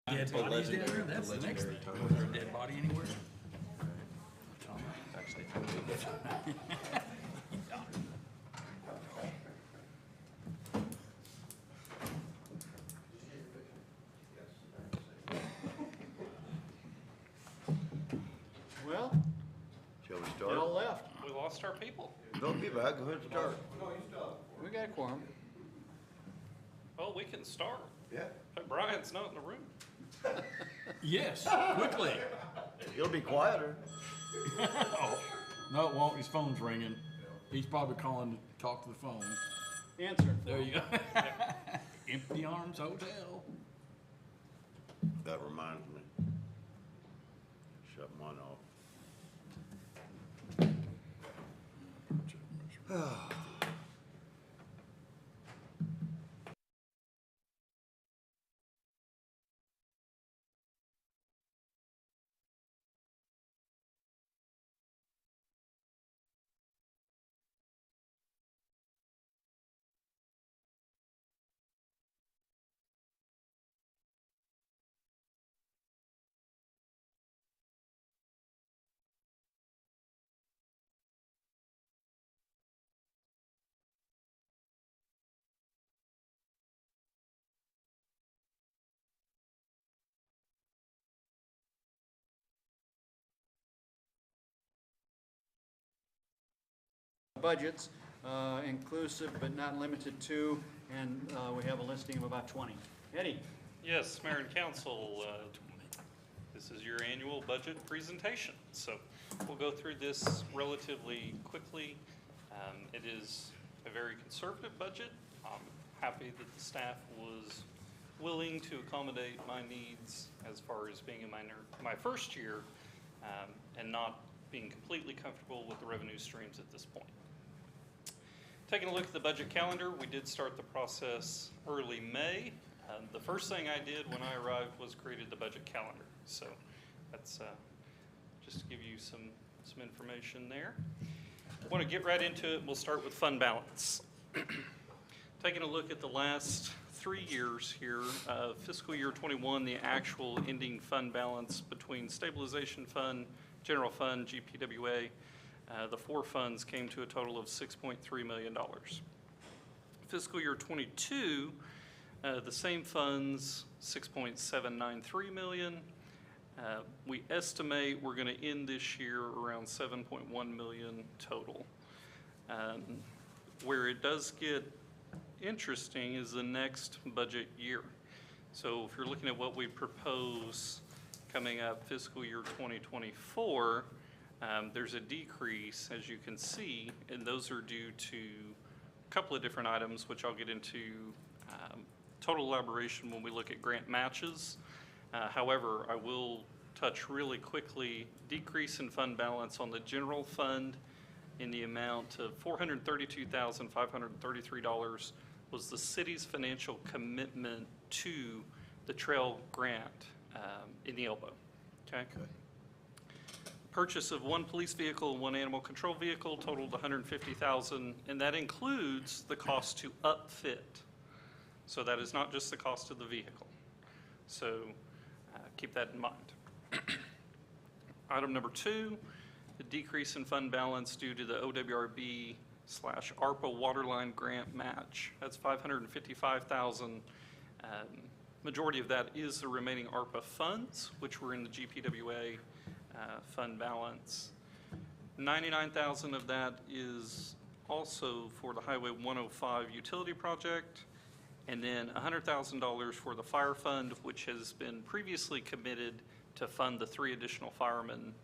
Dead bodies down there? That's the next thing. Was there a dead body anywhere? Actually, Well, Shall we they all start? left. we lost our people. Don't be back, go ahead and start. We got a quorum. Well, we can start. Yeah. But Brian's not in the room. Yes, quickly. He'll be quieter. Oh, no, it won't. His phone's ringing. He's probably calling to talk to the phone. Answer. There you go. Empty Arms Hotel. That reminds me. Shut mine off. Budgets, inclusive but not limited to, and we have a listing of about 20. Eddie? Yes, Mayor and Council, this is your annual budget presentation. So we'll go through this relatively quickly. It is a very conservative budget. I'm happy that the staff was willing to accommodate my needs as far as being in my first year and not being completely comfortable with the revenue streams at this point. Taking a look at the budget calendar, we did start the process early May. The first thing I did when I arrived was created the budget calendar. So that's just to give you some information there. I want to get right into it. We'll start with fund balance. Taking a look at the last 3 years here, fiscal year 21, the actual ending fund balance between stabilization fund, general fund, GPWA, the four funds came to a total of $6.3 million. Fiscal year 22, the same funds, $6.793 million. We estimate we're going to end this year around $7.1 million total. Where it does get interesting is the next budget year. So if you're looking at what we propose coming up fiscal year 2024, there's a decrease, as you can see, and those are due to a couple of different items, which I'll get into total elaboration when we look at grant matches. However, I will touch really quickly, decrease in fund balance on the general fund in the amount of $432,533 was the city's financial commitment to the trail grant in the elbow. Okay. Purchase of one police vehicle and one animal control vehicle totaled $150,000, and that includes the cost to upfit. So that is not just the cost of the vehicle. So keep that in mind. Item number 2, the decrease in fund balance due to the OWRB/ARPA waterline grant match. That's $555,000. Majority of that is the remaining ARPA funds, which were in the GPWA fund balance. $99,000 of that is also for the Highway 105 utility project, and then $100,000 for the fire fund, which has been previously committed to fund the 3 additional firemen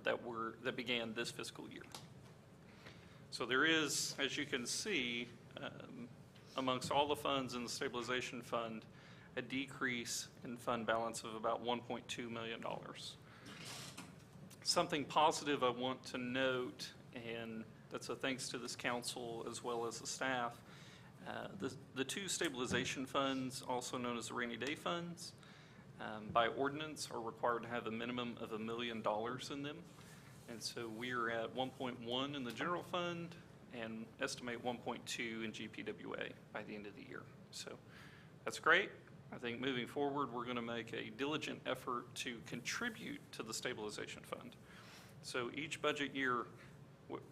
that began this fiscal year. So there is, as you can see, amongst all the funds in the stabilization fund, a decrease in fund balance of about $1.2 million. Something positive I want to note, and that's a thanks to this council as well as the staff, the 2 stabilization funds, also known as the rainy day funds, by ordinance are required to have a minimum of $1 million in them. And so we are at 1.1 in the general fund and estimate 1.2 in GPWA by the end of the year. So that's great. I think moving forward, we're going to make a diligent effort to contribute to the stabilization fund. So each budget year,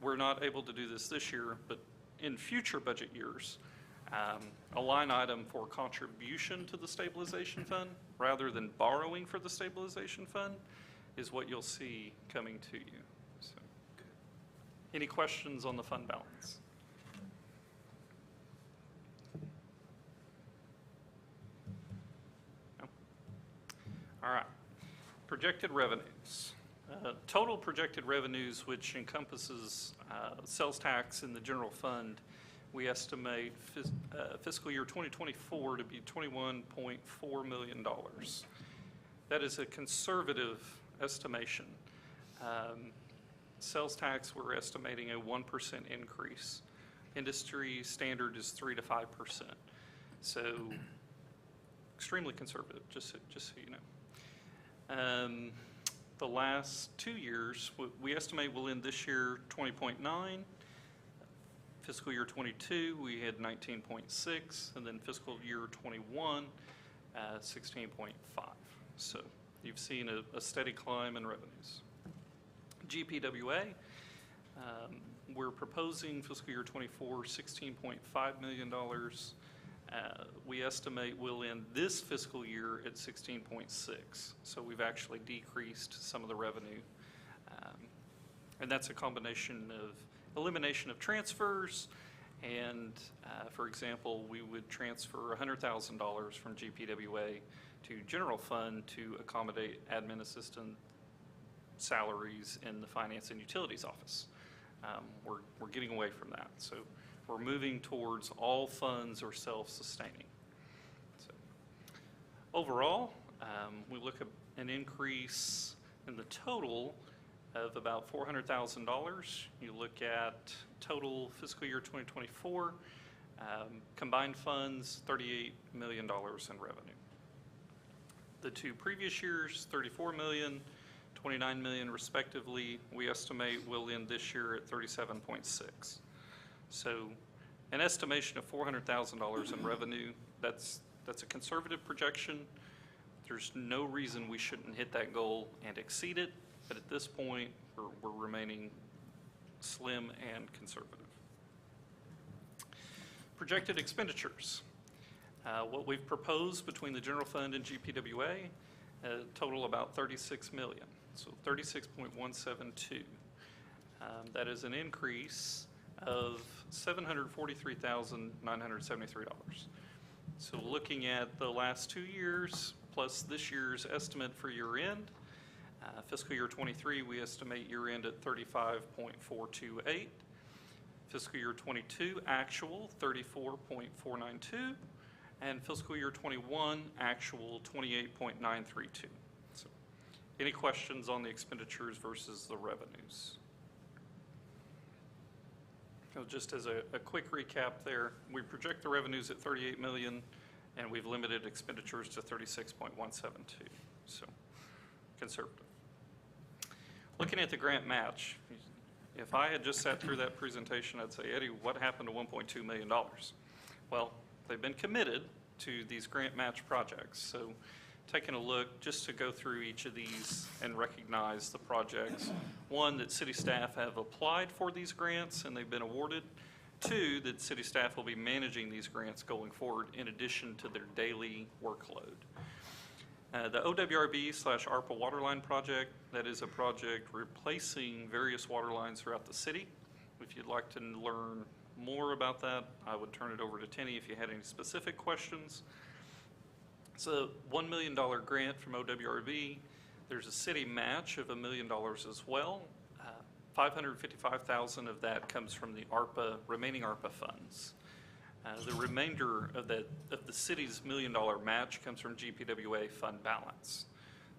we're not able to do this year, but in future budget years, a line item for contribution to the stabilization fund rather than borrowing for the stabilization fund is what you'll see coming to you. So, any questions on the fund balance? No? All right. Projected revenues. Total projected revenues, which encompasses sales tax in the general fund, we estimate fiscal year 2024 to be $21.4 million. That is a conservative estimation. Sales tax, we're estimating a 1% increase. Industry standard is 3 to 5%. So extremely conservative, just so you know. The last 2 years, we estimate we'll end this year 20.9. Fiscal year 22, we had 19.6, and then fiscal year 21, 16.5. So you've seen a steady climb in revenues. GPWA, we're proposing fiscal year 24, $16.5 million. We estimate we'll end this fiscal year at 16.6. So we've actually decreased some of the revenue. And that's a combination of elimination of transfers and, for example, we would transfer $100,000 from GPWA to general fund to accommodate admin assistant salaries in the finance and utilities office. We're getting away from that. So we're moving towards all funds are self-sustaining. So overall, we look at an increase in the total of about $400,000. You look at total fiscal year 2024, combined funds, $38 million in revenue. The two previous years, $34 million, $29 million respectively. We estimate we'll end this year at 37.6. So an estimation of $400,000 in revenue, that's a conservative projection. There's no reason we shouldn't hit that goal and exceed it, but at this point, we're remaining slim and conservative. Projected expenditures. What we've proposed between the general fund and GPWA, total about $36 million, so $36.172. That is an increase of $743,973. So looking at the last 2 years plus this year's estimate for year end, fiscal year 23 we estimate year end at 35.428. Fiscal year 22 actual 34.492, and fiscal year 21 actual 28.932. So any questions on the expenditures versus the revenues? So just as a quick recap there, we project the revenues at 38 million and we've limited expenditures to 36.172. So conservative. Looking at the grant match, if I had just sat through that presentation, I'd say, Eddie, what happened to $1.2 million? Well, they've been committed to these grant match projects. So taking a look just to go through each of these and recognize the projects. One, that city staff have applied for these grants and they've been awarded. Two, that city staff will be managing these grants going forward in addition to their daily workload. The OWRB/ARPA waterline project, that is a project replacing various water lines throughout the city. If you'd like to learn more about that, I would turn it over to Tenny if you had any specific questions. It's a $1 million grant from OWRB. There's a city match of $1 million as well. $555,000 of that comes from the remaining ARPA funds. The remainder of the city's $1 million match comes from GPWA fund balance.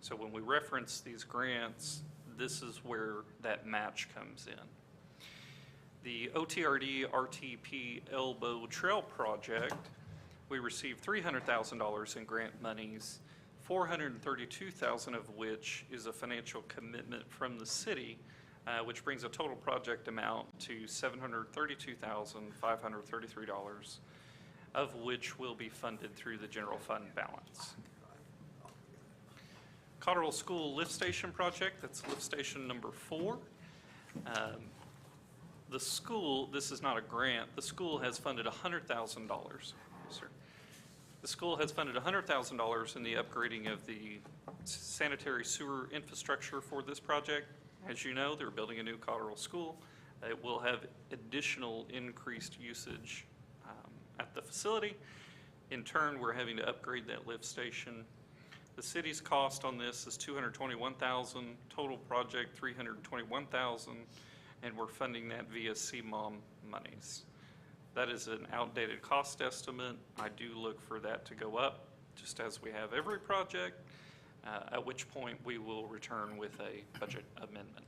So when we reference these grants, this is where that match comes in. The OTRD RTP Elbow Trail project, we received $300,000 in grant monies, $432,000 of which is a financial commitment from the city, which brings a total project amount to $732,533. of which will be funded through the general fund balance. Cotterell School Lift Station Project, that's lift station number 4. The school, this is not a grant, the school has funded $100,000. Yes, sir. The school has funded $100,000 in the upgrading of the sanitary sewer infrastructure for this project. As you know, they're building a new Cotterell school. It will have additional increased usage at the facility. In turn, we're having to upgrade that lift station. The city's cost on this is $221,000, total project $321,000, and we're funding that via CMOM monies. That is an outdated cost estimate. I do look for that to go up, just as we have every project, at which point we will return with a budget amendment.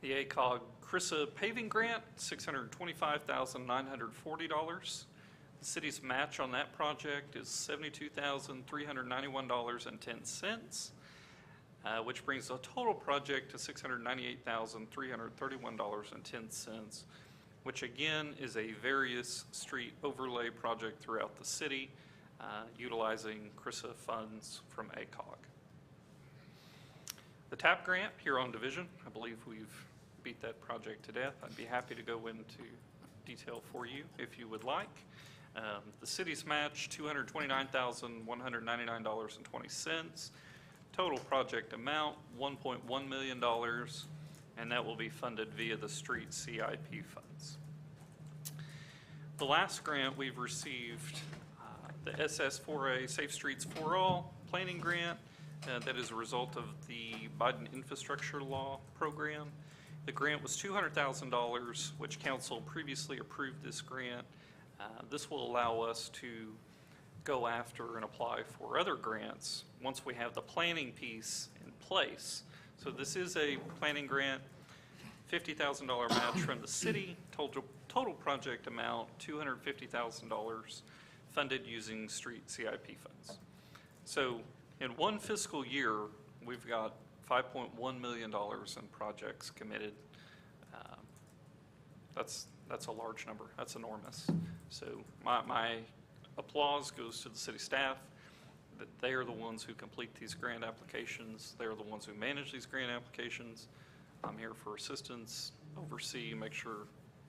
The ACOG CRISA paving grant, $625,940. The city's match on that project is $72,391.10, which brings the total project to $698,331.10, which again is a various street overlay project throughout the city, utilizing CRISA funds from ACOG. The TAP grant here on Division, I believe we've beat that project to death. I'd be happy to go into detail for you if you would like. The city's match, $229,199.20. Total project amount, $1.1 million, and that will be funded via the street CIP funds. The last grant we've received, the SS4A Safe Streets for All planning grant, that is a result of the Biden infrastructure law program. The grant was $200,000, which council previously approved this grant. This will allow us to go after and apply for other grants once we have the planning piece in place. So this is a planning grant, $50,000 match from the city, total project amount $250,000, funded using street CIP funds. So in one fiscal year, we've got $5.1 million in projects committed. That's a large number. That's enormous. So my applause goes to the city staff, that they are the ones who complete these grant applications. They are the ones who manage these grant applications. I'm here for assistance, oversee, make sure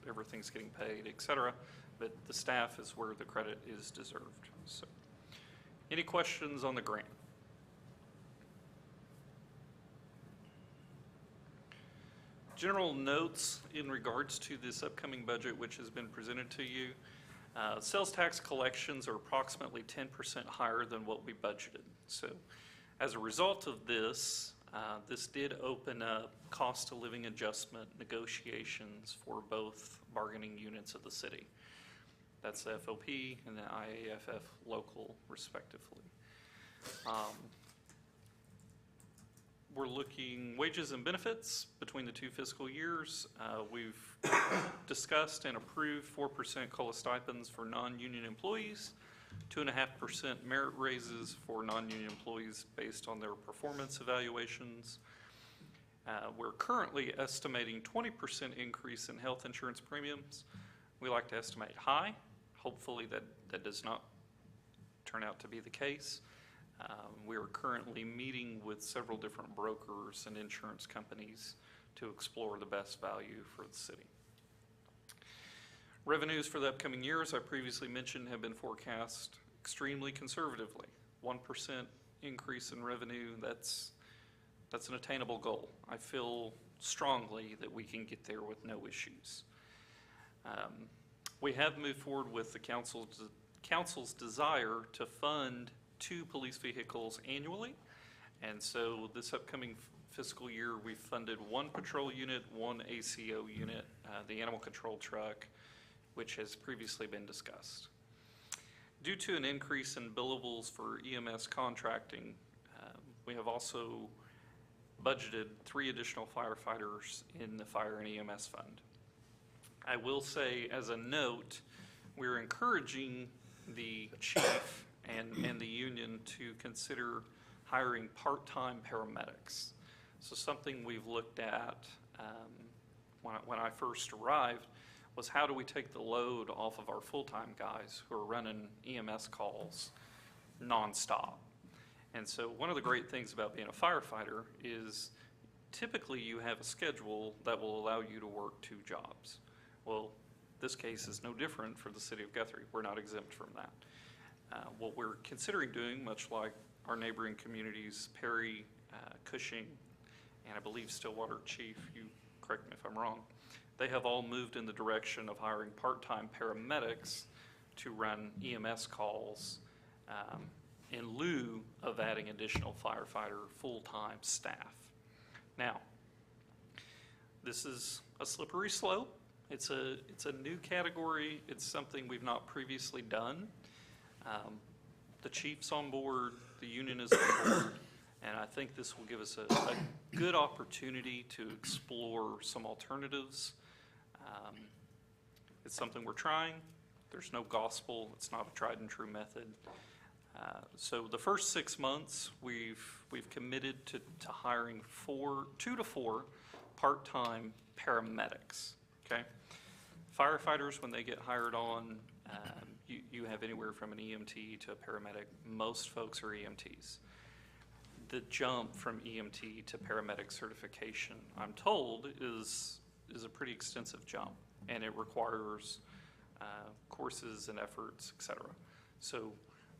everything's getting paid, et cetera. But the staff is where the credit is deserved. So, any questions on the grant? General notes in regards to this upcoming budget, which has been presented to you. Sales tax collections are approximately 10% higher than what we budgeted. So as a result of this, this did open up cost of living adjustment negotiations for both bargaining units of the city. That's the FOP and the IAFF local, respectively. We're looking wages and benefits between the two fiscal years. We've discussed and approved 4% COLA stipends for non-union employees, 2.5% merit raises for non-union employees based on their performance evaluations. We're currently estimating 20% increase in health insurance premiums. We like to estimate high. Hopefully that does not turn out to be the case. We are currently meeting with several different brokers and insurance companies to explore the best value for the city. Revenues for the upcoming years, I previously mentioned, have been forecast extremely conservatively. 1% increase in revenue, that's an attainable goal. I feel strongly that we can get there with no issues. We have moved forward with the council's desire to fund 2 police vehicles annually, and so this upcoming fiscal year we've funded 1 patrol unit, 1 ACO unit, the animal control truck, which has previously been discussed. Due to an increase in billables for EMS contracting, we have also budgeted 3 additional firefighters in the fire and EMS fund. I will say, as a note, we're encouraging the chief and the union to consider hiring part-time paramedics. So something we've looked at when I first arrived was how do we take the load off of our full-time guys who are running EMS calls nonstop? And so one of the great things about being a firefighter is typically you have a schedule that will allow you to work 2 jobs. Well, this case is no different for the city of Guthrie. We're not exempt from that. What we're considering doing, much like our neighboring communities, Perry, Cushing, and I believe Stillwater, Chief, you correct me if I'm wrong, they have all moved in the direction of hiring part-time paramedics to run EMS calls in lieu of adding additional firefighter full-time staff. Now, this is a slippery slope. It's a new category. It's something we've not previously done. The chief's on board, the union is on board, and I think this will give us a good opportunity to explore some alternatives. It's something we're trying. There's no gospel. It's not a tried and true method. So the first 6 months, we've committed to hiring 2 to 4 part-time paramedics, okay? Firefighters, when they get hired on, you have anywhere from an EMT to a paramedic. Most folks are EMTs. The jump from EMT to paramedic certification, I'm told, is a pretty extensive jump, and it requires courses and efforts, et cetera. So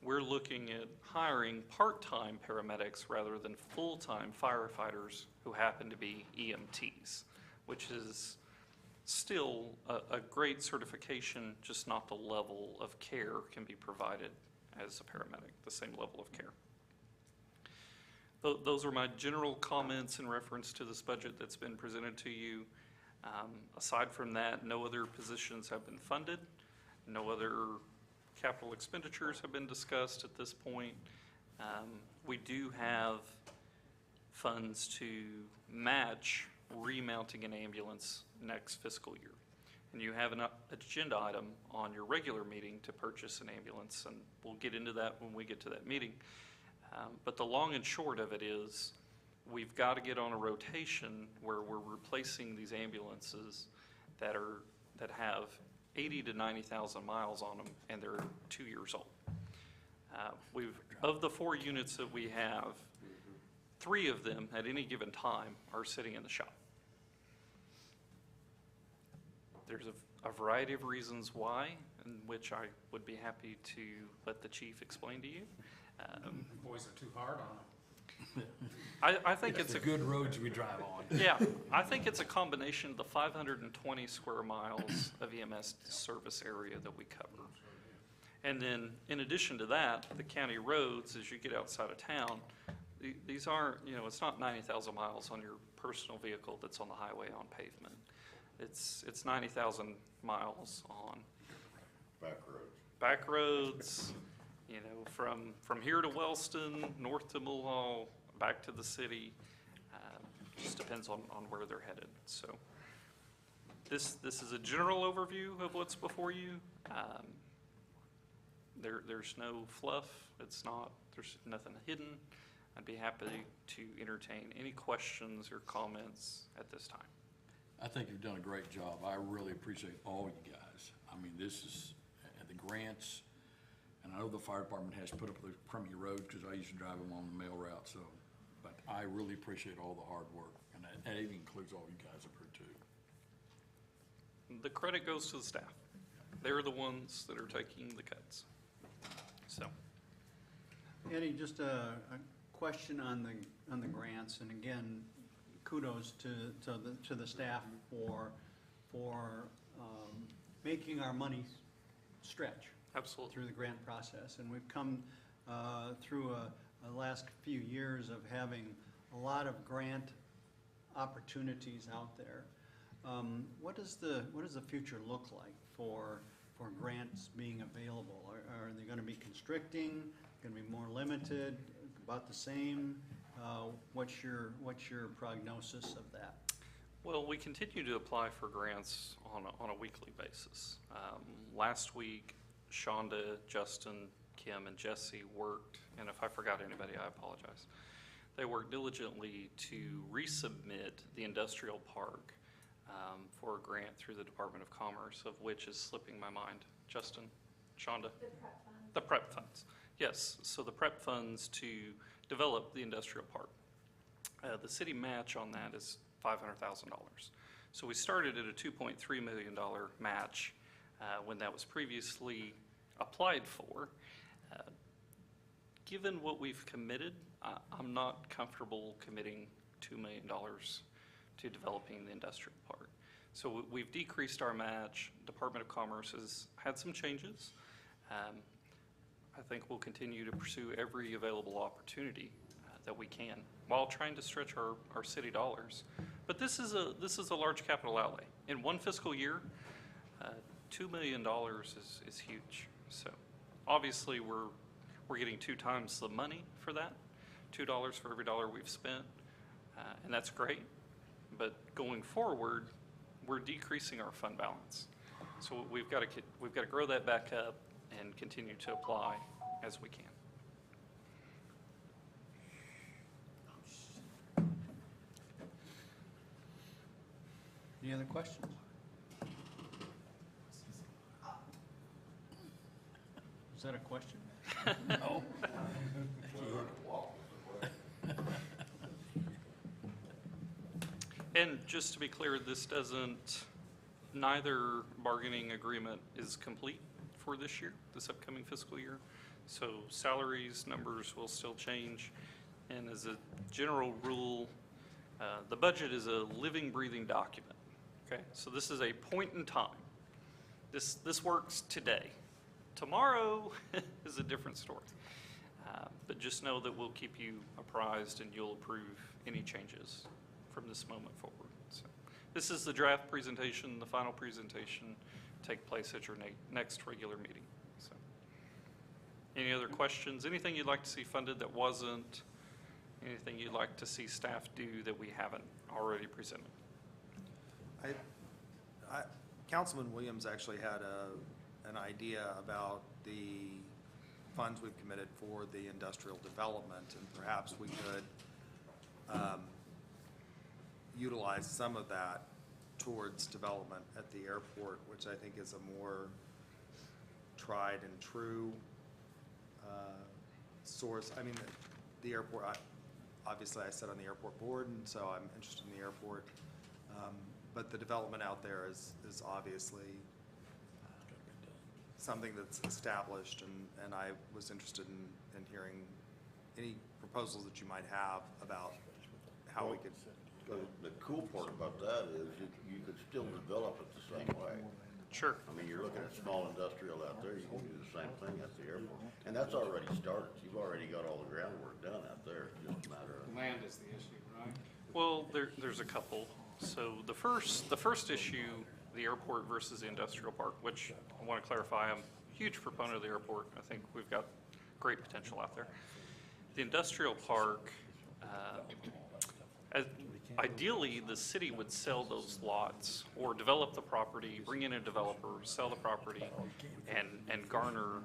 we're looking at hiring part-time paramedics rather than full-time firefighters who happen to be EMTs, which is still a great certification, just not the level of care can be provided as a paramedic, the same level of care. Those are my general comments in reference to this budget that's been presented to you. Aside from that, no other positions have been funded. No other capital expenditures have been discussed at this point. We do have funds to match remounting an ambulance next fiscal year. And you have an agenda item on your regular meeting to purchase an ambulance, and we'll get into that when we get to that meeting. But the long and short of it is we've got to get on a rotation where we're replacing these ambulances that have 80 to 90,000 miles on them, and they're 2 years old. Of the 4 units that we have, 3 of them at any given time are sitting in the shop. There's a variety of reasons why, in which I would be happy to let the chief explain to you. Boys are too hard on them. I think it's the good roads we drive on. Yeah, I think it's a combination of the 520 square miles of EMS service area that we cover. And then, in addition to that, the county roads, as you get outside of town, these aren't, it's not 90,000 miles on your personal vehicle that's on the highway on pavement. It's 90,000 miles on back roads, from here to Wellston, north to Mulhall, back to the city. Just depends on where they're headed. So this is a general overview of what's before you. There's no fluff. There's nothing hidden. I'd be happy to entertain any questions or comments at this time. I think you've done a great job. I really appreciate all you guys. I mean, this is, the grants, and I know the fire department has put up the crummy road because I used to drive them on the mail route, so, but I really appreciate all the hard work, and that even includes all you guys up here too. The credit goes to the staff. They're the ones that are taking the cuts. So, Eddie, just a question on the grants, and again, kudos to the staff for making our money stretch absolutely. through the grant process. And we've come through a last few years of having a lot of grant opportunities out there. What does the future look like for grants being available? Are they going to be constricting? Going to be more limited? About the same? What's your prognosis of that? Well, we continue to apply for grants on a weekly basis. Last week, Shonda, Justin, Kim, and Jesse worked, and if I forgot anybody, I apologize. They worked diligently to resubmit the industrial park for a grant through the Department of Commerce, of which is slipping my mind. Justin, Shonda? The prep funds. The prep funds, yes. So the prep funds to develop the industrial park. The city match on that is $500,000. So we started at a $2.3 million match when that was previously applied for. Given what we've committed, I'm not comfortable committing $2 million to developing the industrial park. So we've decreased our match. Department of Commerce has had some changes. I think we'll continue to pursue every available opportunity that we can while trying to stretch our city dollars. But this is a large capital outlay. In one fiscal year, $2 million is huge. So obviously we're getting 2 times the money for that, $2 for every dollar we've spent, and that's great. But going forward, we're decreasing our fund balance. So we've got to grow that back up and continue to apply as we can. Any other questions? Is that a question? No. And just to be clear, neither bargaining agreement is complete for this year, this upcoming fiscal year. So salaries, numbers will still change. And as a general rule, the budget is a living, breathing document. Okay, so this is a point in time. This works today. Tomorrow is a different story. But just know that we'll keep you apprised and you'll approve any changes from this moment forward. So this is the draft presentation. The final presentation take place at your next regular meeting. So any other questions? Anything you'd like to see funded that wasn't? Anything you'd like to see staff do that we haven't already presented? Councilman Williams actually had an idea about the funds we've committed for the industrial development, and perhaps we could utilize some of that towards development at the airport, which I think is a more tried and true source. I mean, the airport, obviously I sit on the airport board, and so I'm interested in the airport. But the development out there is obviously something that's established, and I was interested in hearing any proposals that you might have about how we could. The cool part about that is you could still develop it the same way. Sure. I mean, you're looking at small industrial out there, you can do the same thing at the airport. And that's already started. You've already got all the groundwork done out there. It's just a matter of. Land is the issue, right? Well, there's a couple. So the first issue, the airport versus the industrial park, which I want to clarify, I'm a huge proponent of the airport. I think we've got great potential out there. The industrial park, ideally, the city would sell those lots or develop the property, bring in a developer, sell the property, and garner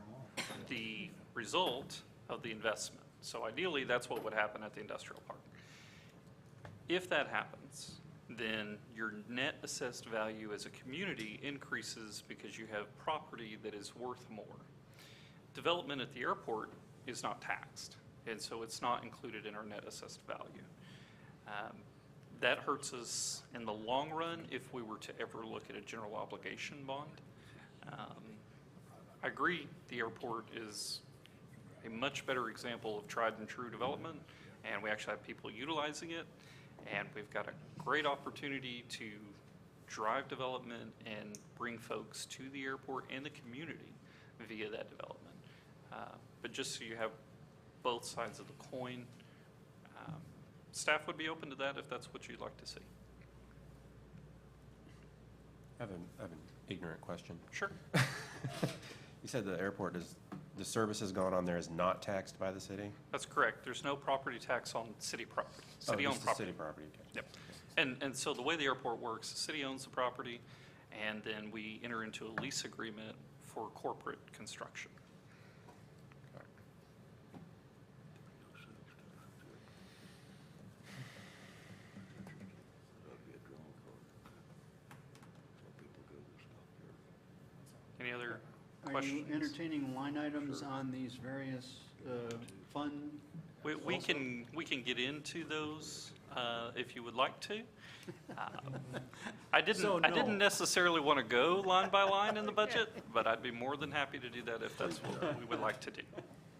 the result of the investment. So ideally, that's what would happen at the industrial park. If that happens, then your net assessed value as a community increases because you have property that is worth more. Development at the airport is not taxed, and so it's not included in our net assessed value. That hurts us in the long run if we were to ever look at a general obligation bond. I agree, the airport is a much better example of tried and true development, and we actually have people utilizing it, and we've got a great opportunity to drive development and bring folks to the airport and the community via that development. But just so you have both sides of the coin, staff would be open to that if that's what you'd like to see. I have an ignorant question. Sure. You said the airport the services going on there is not taxed by the city? That's correct. There's no property tax on city property, city-owned just the property. city property, okay. Yep. And so the way the airport works, the city owns the property, and then we enter into a lease agreement for corporate construction. Any other Are you questions? entertaining line items on these various fund? We can get into those if you would like to. I So, didn't no. necessarily want to go line by line in the budget, but I'd be more than happy to do that if that's what we would like to do.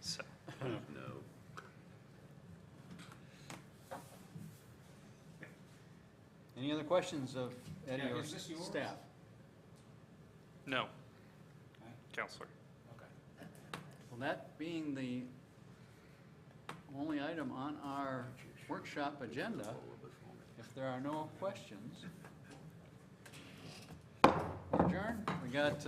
So, No. Any other questions of Eddie Yeah, or is this yours? staff? no, Okay. Counselor. Okay. Well, that being the only item on our workshop agenda, if there are no questions, adjourn. We got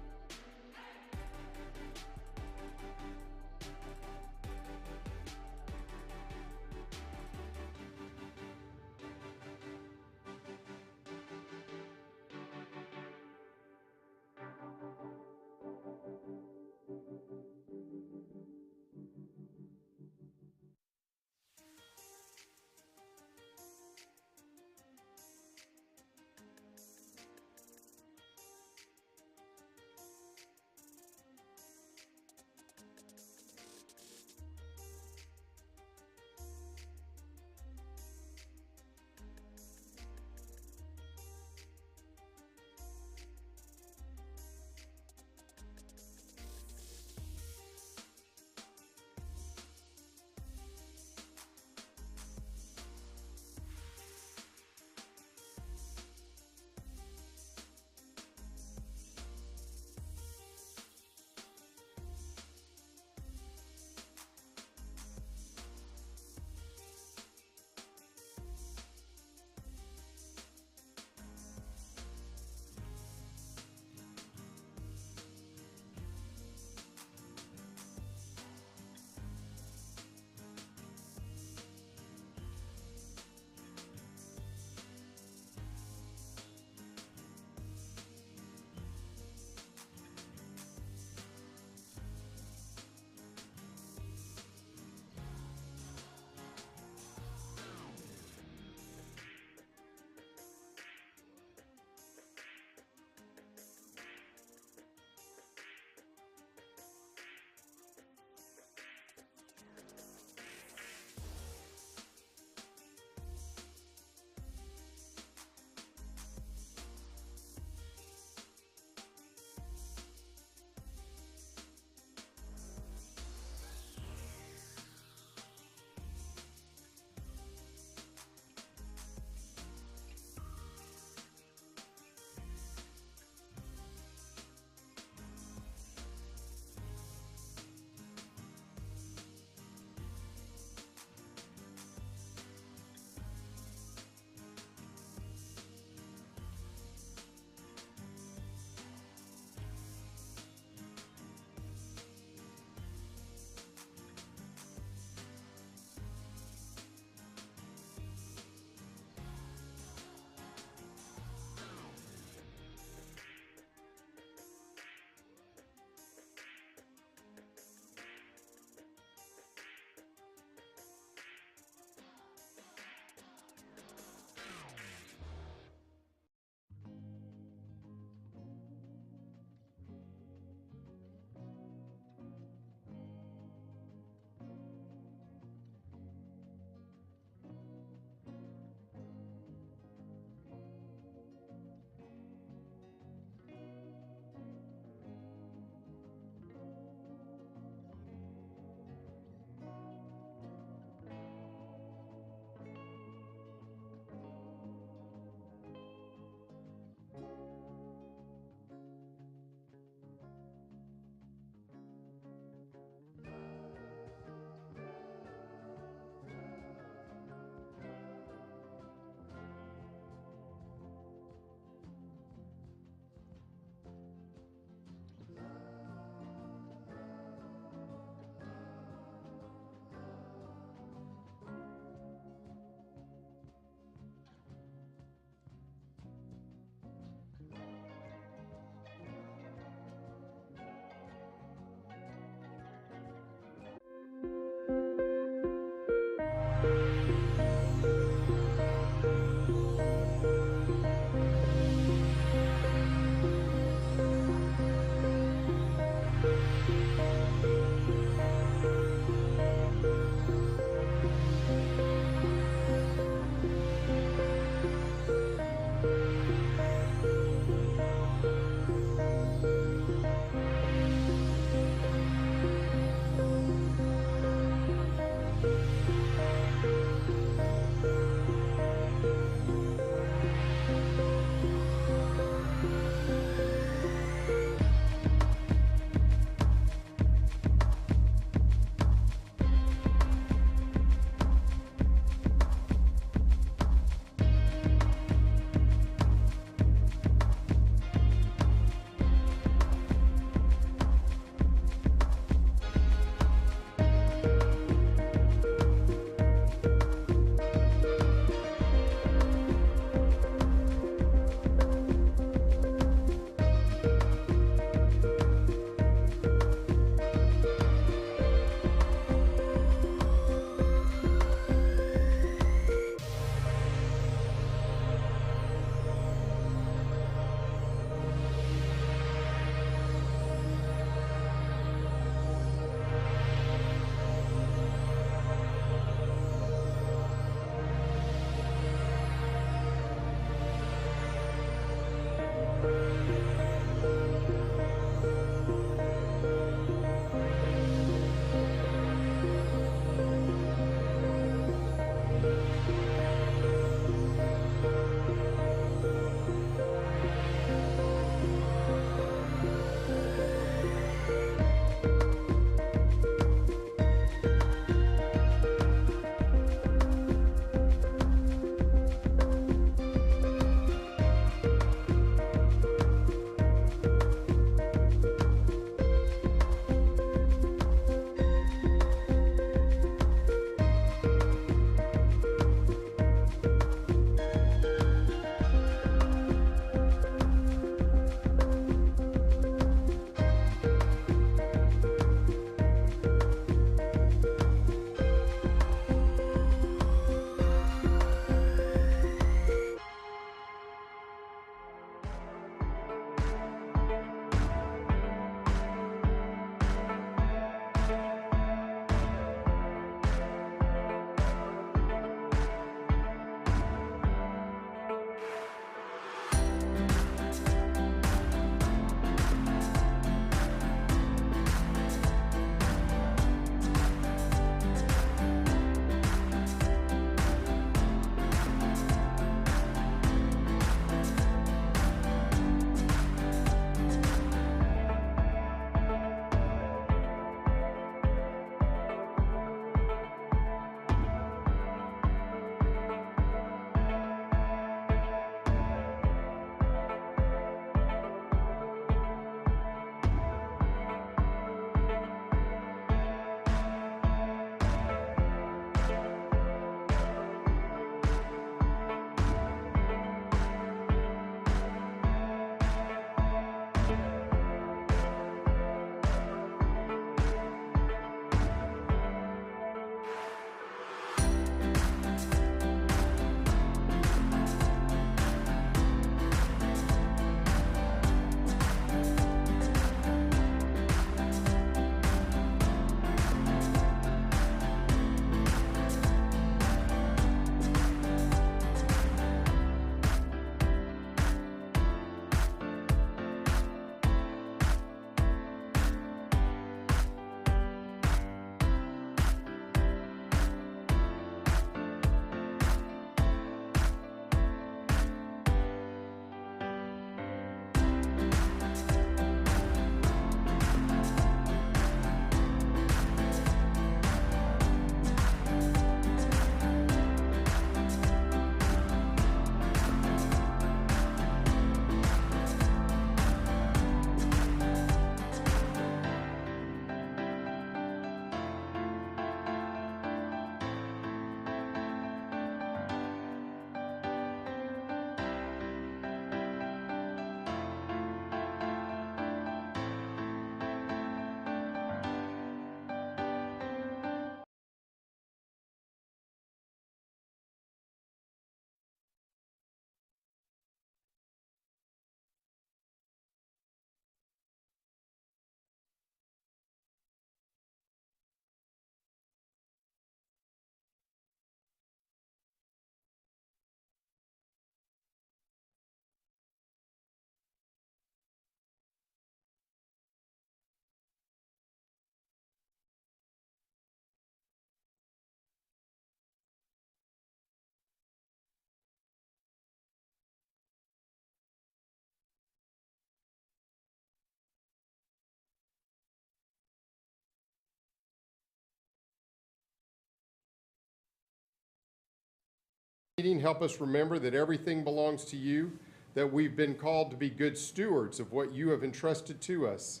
meeting, help us remember that everything belongs to you, that we've been called to be good stewards of what you have entrusted to us.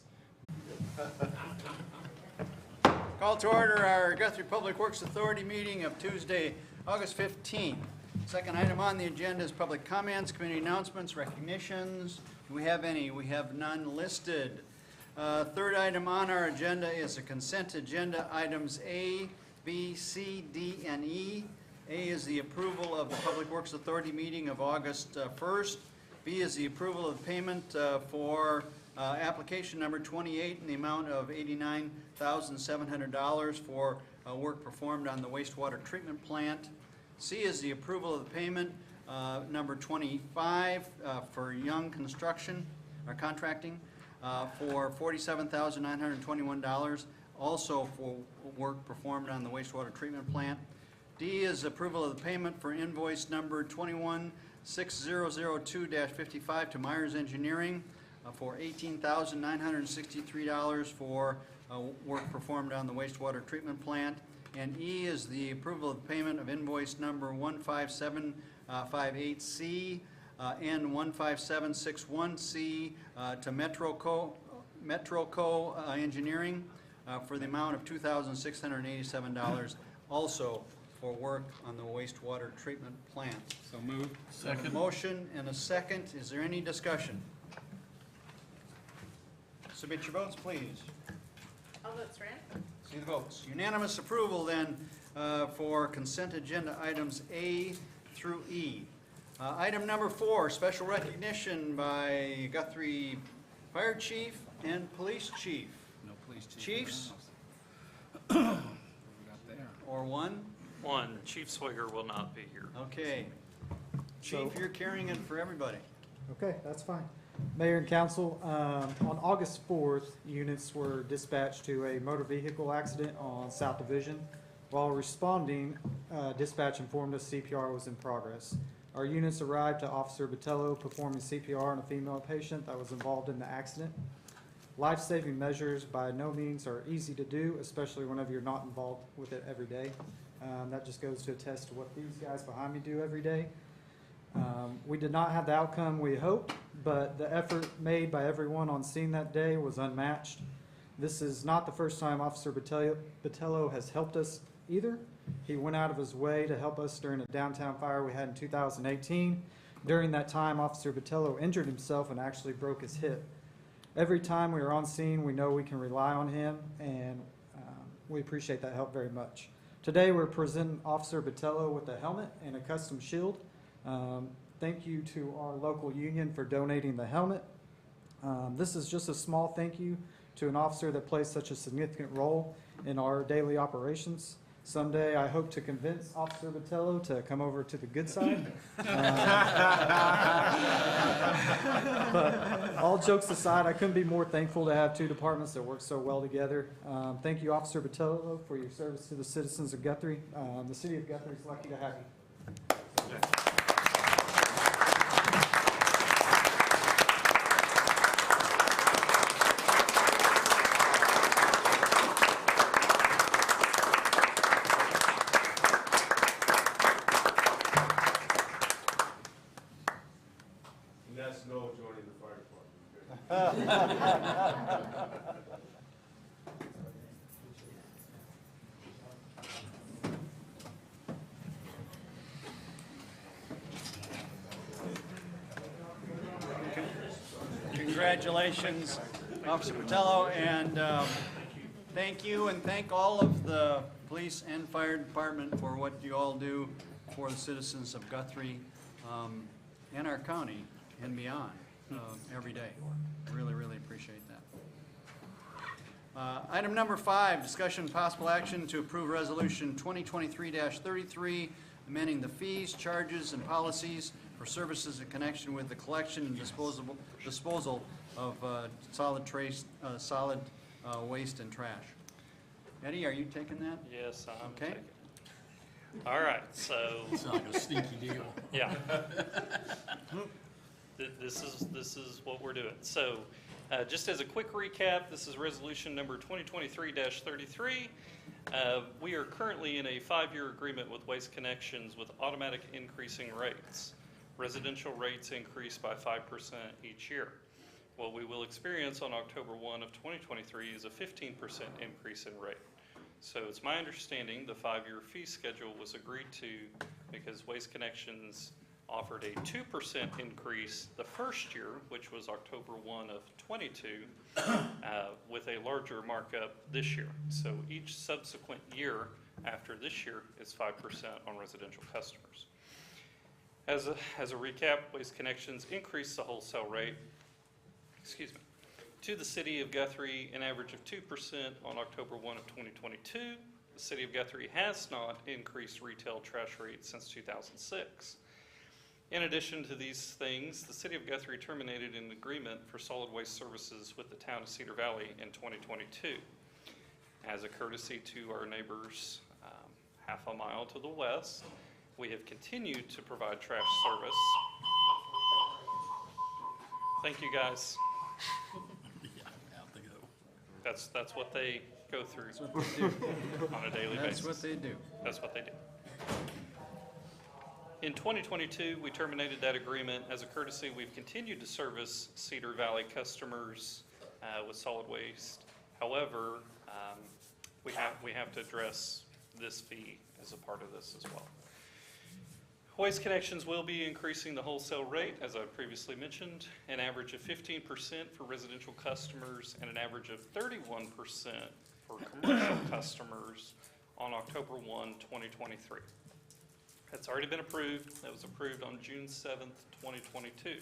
Call to order our Guthrie Public Works Authority meeting of Tuesday, August 15th. Second item on the agenda is public comments, community announcements, recognitions. Do we have any? We have none listed. Third item on our agenda is the consent agenda, items A, B, C, D, and E. A is the approval of the Public Works Authority meeting of August 1st. B is the approval of payment for application number 28 in the amount of $89,700 for work performed on the wastewater treatment plant. C is the approval of the payment number 25 for Young Construction or Contracting for $47,921, also for work performed on the wastewater treatment plant. D is approval of the payment for invoice number 2160002-55 to Myers Engineering for $18,963 for work performed on the wastewater treatment plant. And E is the approval of the payment of invoice number 15758C and 15761C to Metroco Engineering for the amount of $2,687, also for work on the wastewater treatment plant. So moved. Second. Motion and a second. Is there any discussion? Submit your votes, please. All votes for it. See the votes. Unanimous approval then for consent agenda items A through E. Item number 4, special recognition by Guthrie Fire Chief and Police Chief. No police chief. Chiefs? What we got there? Or one? One, Chief Swigger will not be here. Okay. Chief, you're carrying it for everybody. Okay, that's fine. Mayor and council, on August 4th, units were dispatched to a motor vehicle accident on South Division. While responding, dispatch informed us CPR was in progress. Our units arrived to Officer Botello performing CPR on a female patient that was involved in the accident. Life-saving measures by no means are easy to do, especially whenever you're not involved with it every day. That just goes to attest to what these guys behind me do every day. We did not have the outcome we hoped, but the effort made by everyone on scene that day was unmatched. This is not the first time Officer Botello has helped us either. He went out of his way to help us during a downtown fire we had in 2018. During that time, Officer Botello injured himself and actually broke his hip. Every time we are on scene, we know we can rely on him, and we appreciate that help very much. Today, we're presenting Officer Botello with a helmet and a custom shield. Thank you to our local union for donating the helmet. This is just a small thank you to an officer that plays such a significant role in our daily operations. Someday, I hope to convince Officer Botello to come over to the good side. But all jokes aside, I couldn't be more thankful to have two departments that work so well together. Thank you, Officer Botello, for your service to the citizens of Guthrie. The city of Guthrie is lucky to have you. That's no joining the fire department. Congratulations, Officer Botello, and thank you, and thank all of the police and fire department for what you all do for the citizens of Guthrie and our county and beyond every day. Really, really appreciate that. Item number 5, discussion and possible action to approve resolution 2023-33, amending the fees, charges, and policies for services in connection with the collection and disposal of solid waste and trash. Eddie, are you taking that? Yes, I'm Okay. taking it. All right, so, It's like a stinky deal. yeah. This is what we're doing. So, just as a quick recap, this is resolution number 2023-33. We are currently in a 5-year agreement with Waste Connections with automatic increasing rates. Residential rates increase by 5% each year. What we will experience on October 1 of 2023 is a 15% increase in rate. So it's my understanding the 5-year fee schedule was agreed to because Waste Connections offered a 2% increase the first year, which was October 1 of 22, with a larger markup this year. So each subsequent year after this year is 5% on residential customers. As a recap, Waste Connections increased the wholesale rate, to the city of Guthrie an average of 2% on October 1 of 2022. The city of Guthrie has not increased retail trash rates since 2006. In addition to these things, the city of Guthrie terminated an agreement for solid waste services with the town of Cedar Valley in 2022. As a courtesy to our neighbors half a mile to the west, we have continued to provide trash service. Thank you, guys. Yeah, out they go. That's what they go through That's what they do. on a daily basis. That's what they do. That's what they do. In 2022, we terminated that agreement. As a courtesy, we've continued to service Cedar Valley customers with solid waste. However, we have to address this fee as a part of this as well. Waste Connections will be increasing the wholesale rate, as I previously mentioned, an average of 15% for residential customers and an average of 31% for commercial customers on October 1, 2023. That's already been approved. That was approved on June 7th, 2022.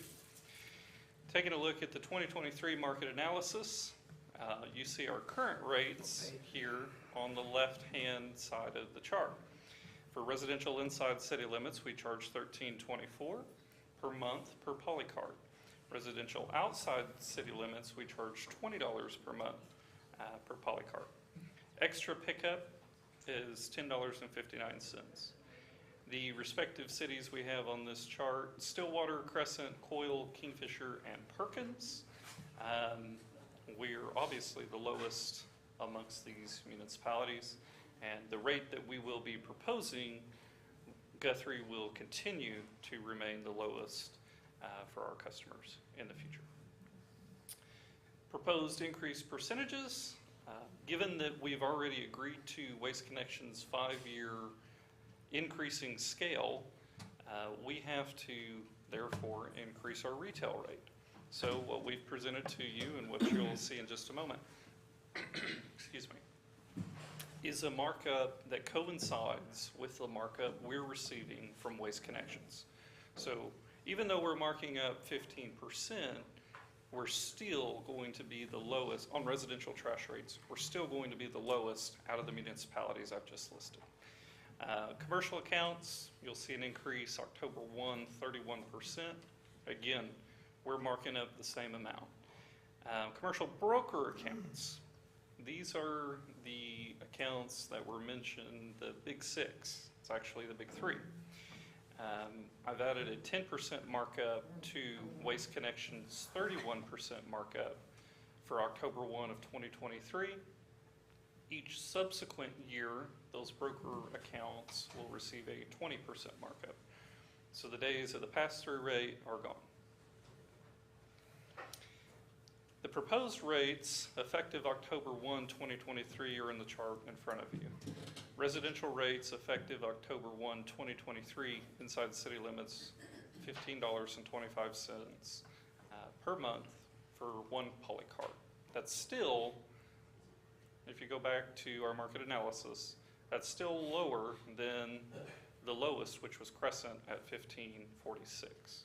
Taking a look at the 2023 market analysis, you see our current rates here on the left-hand side of the chart. For residential inside city limits, we charge $13.24 per month per polycart. Residential outside city limits, we charge $20 per month per polycart. Extra pickup is $10.59. The respective cities we have on this chart: Stillwater, Crescent, Coyle, Kingfisher, and Perkins. We're obviously the lowest amongst these municipalities, and the rate that we will be proposing, Guthrie will continue to remain the lowest for our customers in the future. Proposed increase percentages, given that we've already agreed to Waste Connections' 5-year increasing scale, we have to therefore increase our retail rate. So what we've presented to you and what you'll see in just a moment, excuse me, is a markup that coincides with the markup we're receiving from Waste Connections. So even though we're marking up 15%, we're still going to be the lowest on residential trash rates. We're still going to be the lowest out of the municipalities I've just listed. Commercial accounts, you'll see an increase October 1, 31%. Again, we're marking up the same amount. Commercial broker accounts, these are the accounts that were mentioned, the big six. It's actually the big three. I've added a 10% markup to Waste Connections' 31% markup for October 1 of 2023. Each subsequent year, those broker accounts will receive a 20% markup. So the days of the pass-through rate are gone. The proposed rates effective October 1, 2023 are in the chart in front of you. Residential rates effective October 1, 2023 inside city limits, $15.25 per month for one polycart. That's still, if you go back to our market analysis, that's still lower than the lowest, which was Crescent at $15.46.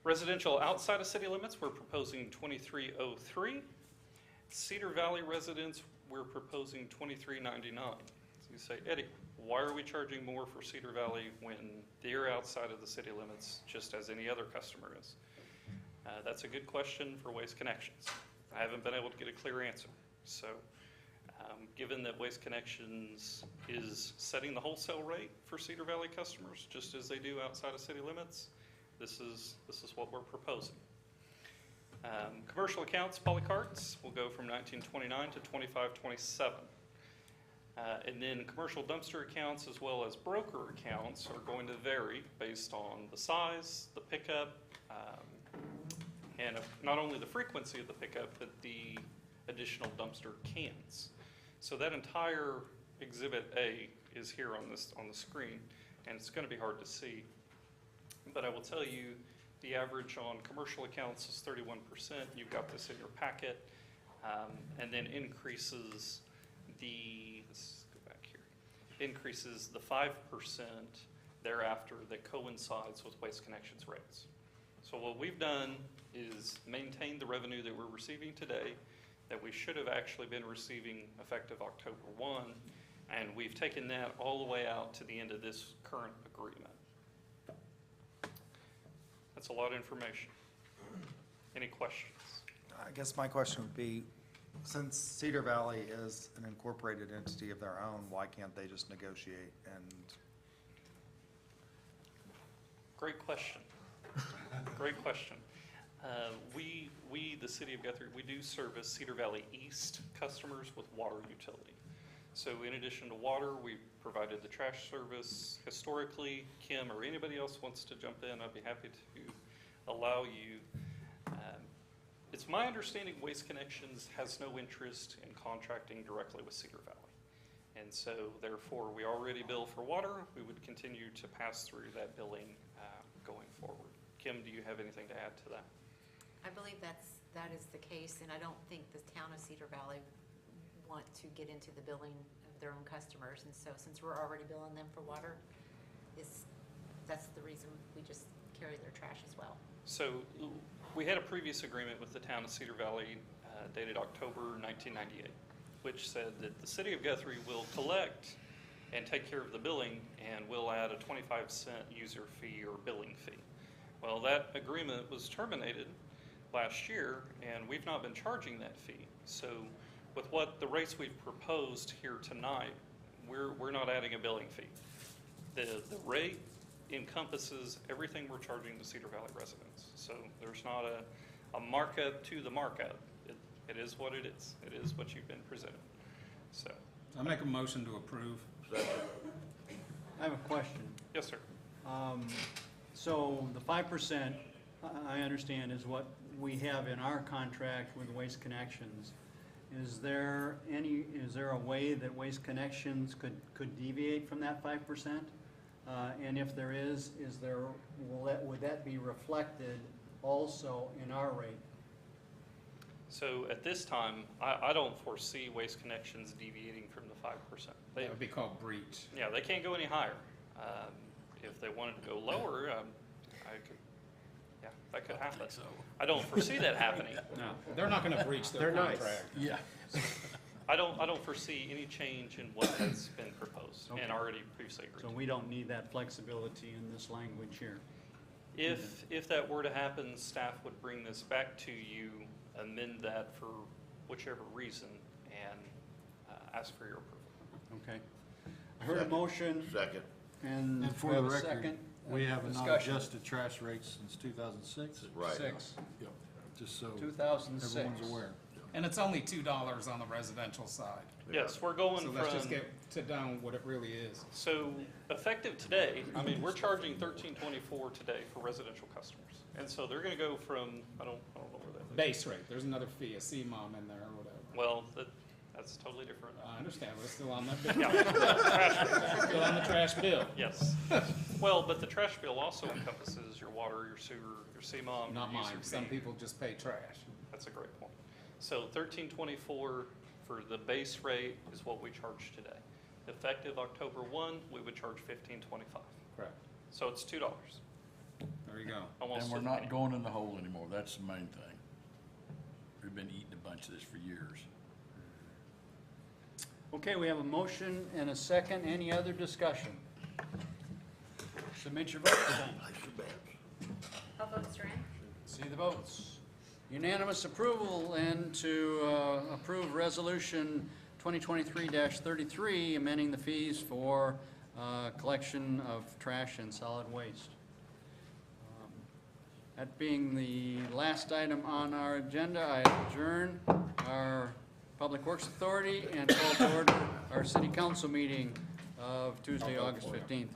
Residential outside of city limits, we're proposing $23.03. Cedar Valley residents, we're proposing $23.99. So you say, Eddie, why are we charging more for Cedar Valley when they're outside of the city limits, just as any other customer is? That's a good question for Waste Connections. I haven't been able to get a clear answer. So given that Waste Connections is setting the wholesale rate for Cedar Valley customers, just as they do outside of city limits, this is what we're proposing. Commercial accounts, polycarts, will go from 1929 to 2527. And then commercial dumpster accounts as well as broker accounts are going to vary based on the size, the pickup, and not only the frequency of the pickup, but the additional dumpster cans. So that entire Exhibit A is here on the screen, and it's going to be hard to see. But I will tell you, the average on commercial accounts is 31%. You've got this in your packet, and then increases let's go back here, increases the 5% thereafter that coincides with Waste Connections rates. So what we've done is maintain the revenue that we're receiving today, that we should have actually been receiving effective October 1, and we've taken that all the way out to the end of this current agreement. That's a lot of information. Any questions? I guess my question would be, since Cedar Valley is an incorporated entity of their own, why can't they just negotiate and? Great question. Great question. We, the city of Guthrie, we do service Cedar Valley East customers with water utility. So in addition to water, we've provided the trash service. Historically, Kim or anybody else wants to jump in, I'd be happy to allow you. It's my understanding Waste Connections has no interest in contracting directly with Cedar Valley. And so therefore, we already bill for water. We would continue to pass through that billing going forward. Kim, do you have anything to add to that? I believe that is the case, and I don't think the town of Cedar Valley want to get into the billing of their own customers. And so since we're already billing them for water, that's the reason we just carry their trash as well. So we had a previous agreement with the town of Cedar Valley dated October 1998, which said that the city of Guthrie will collect and take care of the billing, and we'll add a 25-cent user fee or billing fee. Well, that agreement was terminated last year, and we've not been charging that fee. So with what the rates we've proposed here tonight, we're not adding a billing fee. The rate encompasses everything we're charging the Cedar Valley residents. So there's not a markup to the markup. It is what it is. It is what you've been presented. So I make a motion to approve. I have a question. yes, sir. So the 5%, I understand, is what we have in our contract with Waste Connections. Is there a way that Waste Connections could deviate from that 5%? And if there is would that be reflected also in our rate? So at this time, I don't foresee Waste Connections deviating from the 5%. That would be called breach. Yeah, they can't go any higher. If they wanted to go lower, that could happen. so. I don't foresee that happening. No, they're not gonna breach their They're nice. contract. Yeah. I don't foresee any change in what has been proposed Okay. and already previously agreed So to. we don't need that flexibility in this language here. If that were to happen, staff would bring this back to you, amend that for whichever reason, and ask for your approval. Okay. I heard a motion Second. and And for we the have a record, second. we have not Discussion. adjusted trash rates since 2006. Right. Yep. Just so 2006. everyone's aware. And it's only $2 on the residential side. Yes, we're going So from. let's just get to down what it really is. So effective today, I mean, we're charging $13.24 today for residential customers. And so they're gonna go from, I don't know where that is. Base rate, there's another fee, a CMOM in there or whatever. Well, that's totally different. I understand, but it's still on that bill. Yeah, trash bill. Still on the trash bill. Yes. Well, but the trash bill also encompasses your water, your sewer, your CMOM, Not your mine, user some fee. people just pay trash. That's a great point. So $13.24 for the base rate is what we charge today. Effective October 1, we would charge $15.25. Correct. So it's $2. There you go. Almost And we're to the not penny. going in the hole anymore. That's the main thing. We've been eating a bunch of this for years. Okay, we have a motion and a second. Any other discussion? Submit your votes then. All votes are in. See the votes. Unanimous approval and to approve Resolution 2023-33, amending the fees for collection of trash and solid waste. That being the last item on our agenda, I adjourn our Public Works Authority and call to order our city council meeting of Tuesday, August 15th.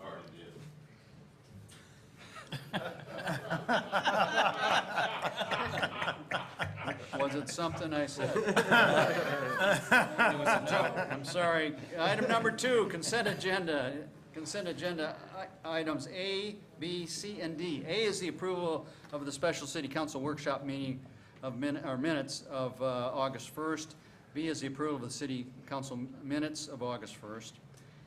Was it something I said? It was a joke. I'm sorry. Item number 2, consent agenda. Consent agenda items A, B, C, and D. A is the approval of the special city council workshop meeting of minutes of August 1st. B is the approval of the city council minutes of August 1st.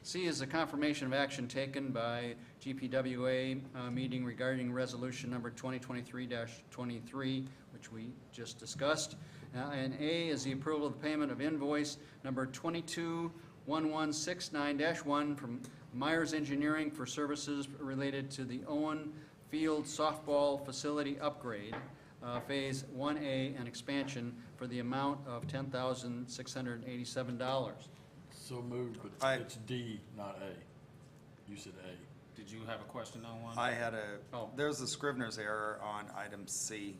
C is the confirmation of action taken by GPWA meeting regarding resolution number 2023-23, which we just discussed. And A is the approval of the payment of invoice number 221169-1 from Myers Engineering for services related to the Owen Field softball facility upgrade, Phase 1A and expansion for the amount of $10,687. So moved, but it's D, not A. You said A. Did you have a question on one? I had Oh. there's a Scrivener's error on item C,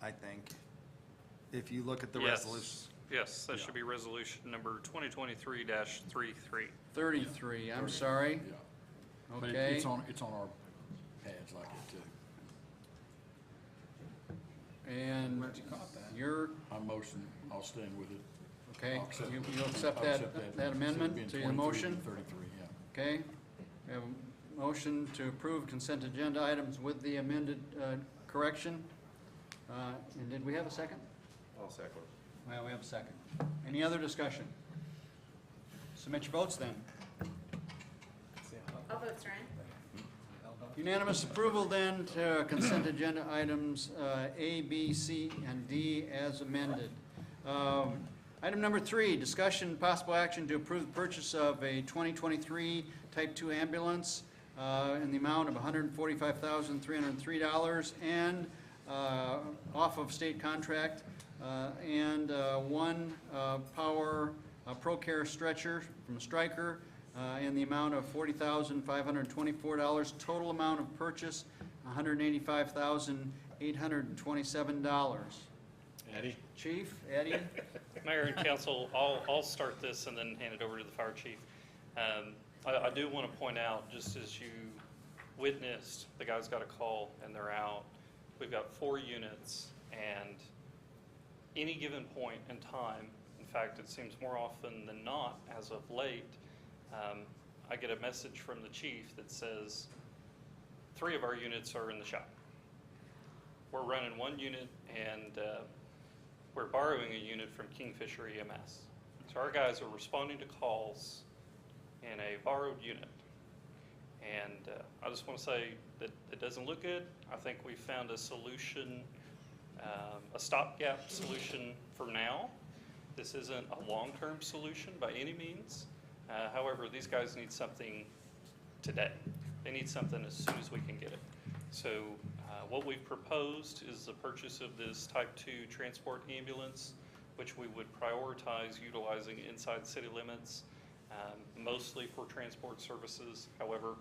I think. If you look at the Yes. resolution. Yes, that should be resolution number 2023-33. 33, I'm sorry. Yeah. But Okay. it's on our pads like it too. And Glad you caught that. you're, I'll stand with it. okay, I'll accept you it. accept I'll that accept that amendment Being to your 23 motion? and 33, yeah. Okay, we have a motion to approve consent agenda items with the amended correction. And did we have a second? I'll second. Well, we have a second. Any other discussion? Submit your votes then. I'll vote Strand. Unanimous approval then to consent agenda items A, B, C, and D as amended. Item number 3, discussion possible action to approve the purchase of a 2023 Type 2 ambulance in the amount of $145,303 and off of state contract, and one Power ProCare stretcher from Stryker in the amount of $40,524. Total amount of purchase, $185,827. Eddie? Chief, Eddie? Mayor and council, I'll start this and then hand it over to the fire chief. I do want to point out, just as you witnessed, the guys got a call and they're out. We've got 4 units, and any given point in time, in fact, it seems more often than not as of late, I get a message from the chief that says 3 of our units are in the shop. We're running 1 unit, and we're borrowing a unit from Kingfisher EMS. So our guys are responding to calls in a borrowed unit. And I just want to say that it doesn't look good. I think we found a solution, a stopgap solution for now. This isn't a long-term solution by any means. However, these guys need something today. They need something as soon as we can get it. So what we've proposed is the purchase of this Type 2 transport ambulance, which we would prioritize utilizing inside city limits, mostly for transport services. However,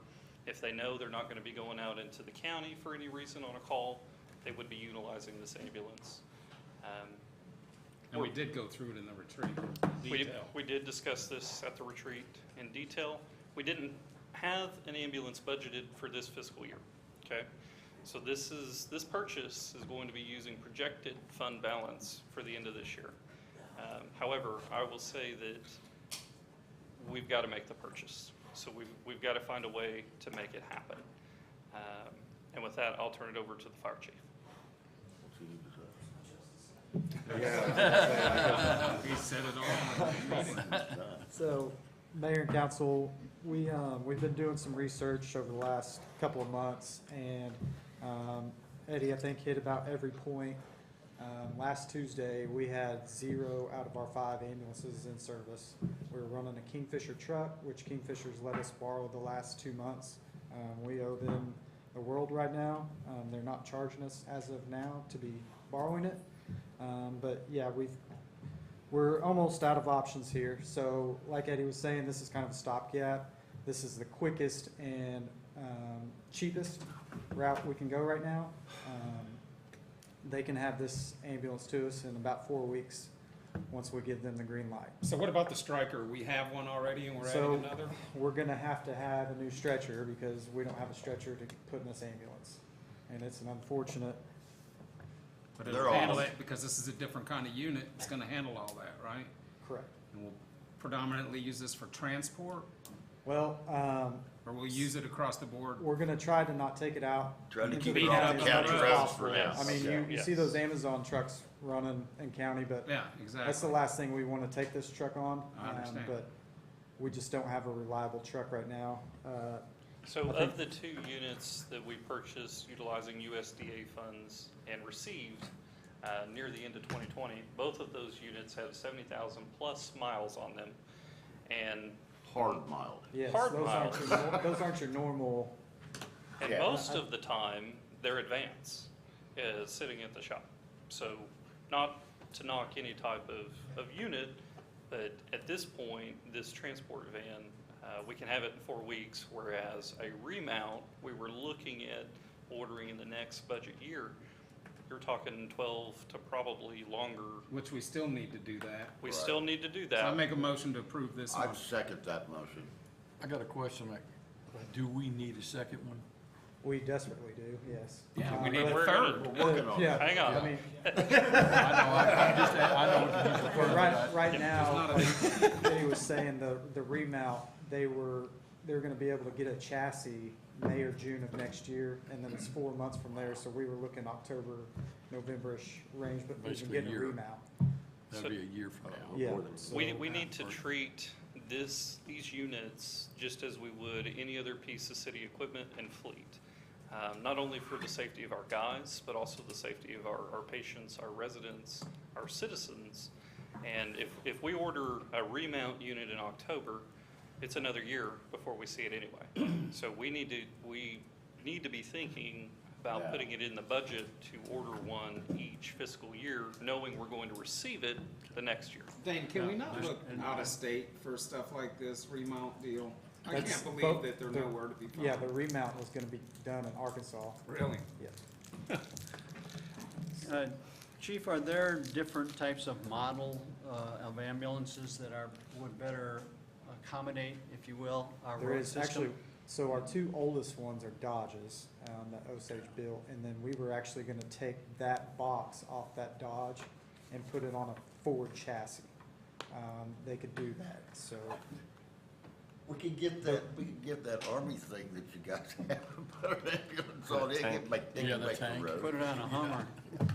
if they know they're not going to be going out into the county for any reason on a call, they would be utilizing this ambulance. And we did go through it in the retreat in detail. We did discuss this at the retreat in detail. We didn't have an ambulance budgeted for this fiscal year, okay? So this purchase is going to be using projected fund balance for the end of this year. However, I will say that we've got to make the purchase. So we've got to find a way to make it happen. And with that, I'll turn it over to the fire chief. He said it all. So, Mayor and Council, we've been doing some research over the last couple of months, and Eddie, I think, hit about every point. Last Tuesday, we had 0 out of our 5 ambulances in service. We were running a Kingfisher truck, which Kingfisher's let us borrow the last 2 months. We owe them the world right now. They're not charging us as of now to be borrowing it. But yeah, we're almost out of options here. So like Eddie was saying, this is kind of a stopgap. This is the quickest and cheapest route we can go right now. They can have this ambulance to us in about 4 weeks, once we give them the green light. So what about the striker? We have one already and we're So adding another? we're gonna have to have a new stretcher because we don't have a stretcher to put in this ambulance. And it's an unfortunate, But They're it'll handle all- it because this is a different kind of unit. It's gonna handle all that, right? correct. And we'll predominantly use this for transport, Well, or we'll use it across the board? we're gonna try to not take it out. Trying to into keep the it off county the as county much as roads possible. for now. I mean, you see Yes. those Amazon trucks running in county, but Yeah, that's the exactly. last thing we wanna take this truck on. I understand. But we just don't have a reliable truck right now. So I of think- the 2 units that we purchased utilizing USDA funds and received near the end of 2020, both of those units have 70,000 plus miles on them. And, Hard mild. Yes, Hard those aren't miles. those aren't your normal, and Yeah. most of the time, their advance is sitting at the shop. So not to knock any type of unit, but at this point, this transport van, we can have it in 4 weeks, whereas a remount, we were looking at ordering in the next budget year. You're talking 12 to probably longer. Which we still need to do that. We Right. still need to do So I that. make a motion to approve this one. I'd second that motion. I got a question, like, do we need a second one? we desperately do, yes. Yeah, we Uh, need but- a We're third. gonna- We're working on Yeah, it. Hang on. I mean, I know what to use the but third, right There's now, not a- like Eddie was saying, the remount, they're gonna be able to get a chassis May or June of next year, and then it's 4 months from there, so we were looking October, November-ish range, but we can Basically get a a year. remount. That'd be a year from now. Yeah. More than- so- We need to treat these units just as we would any other piece of city equipment and fleet. Not only for the safety of our guys, but also the safety of our patients, our residents, our citizens. And if we order a remount unit in October, it's another year before we see it anyway. So we need to be thinking about Yeah. putting it in the budget to order one each fiscal year, knowing we're going to receive it the next year. Dane, can we not look out of state for stuff like this remount deal? I That's can't believe both- that they're the- nowhere to be found. Yeah, the remount was gonna be done in Arkansas. Really? Yeah. Chief, are there different types of model of ambulances that would better accommodate, if you will, our There road is system? actually, so our 2 oldest ones are Dodges, that Osage built, and then we were actually gonna take that box off that Dodge and put it on a Ford chassis. They could do that, so, We could get that army thing that you guys have, put an ambulance on it, Tank. they Yeah, can the make the tank. road. Put it on a Hummer.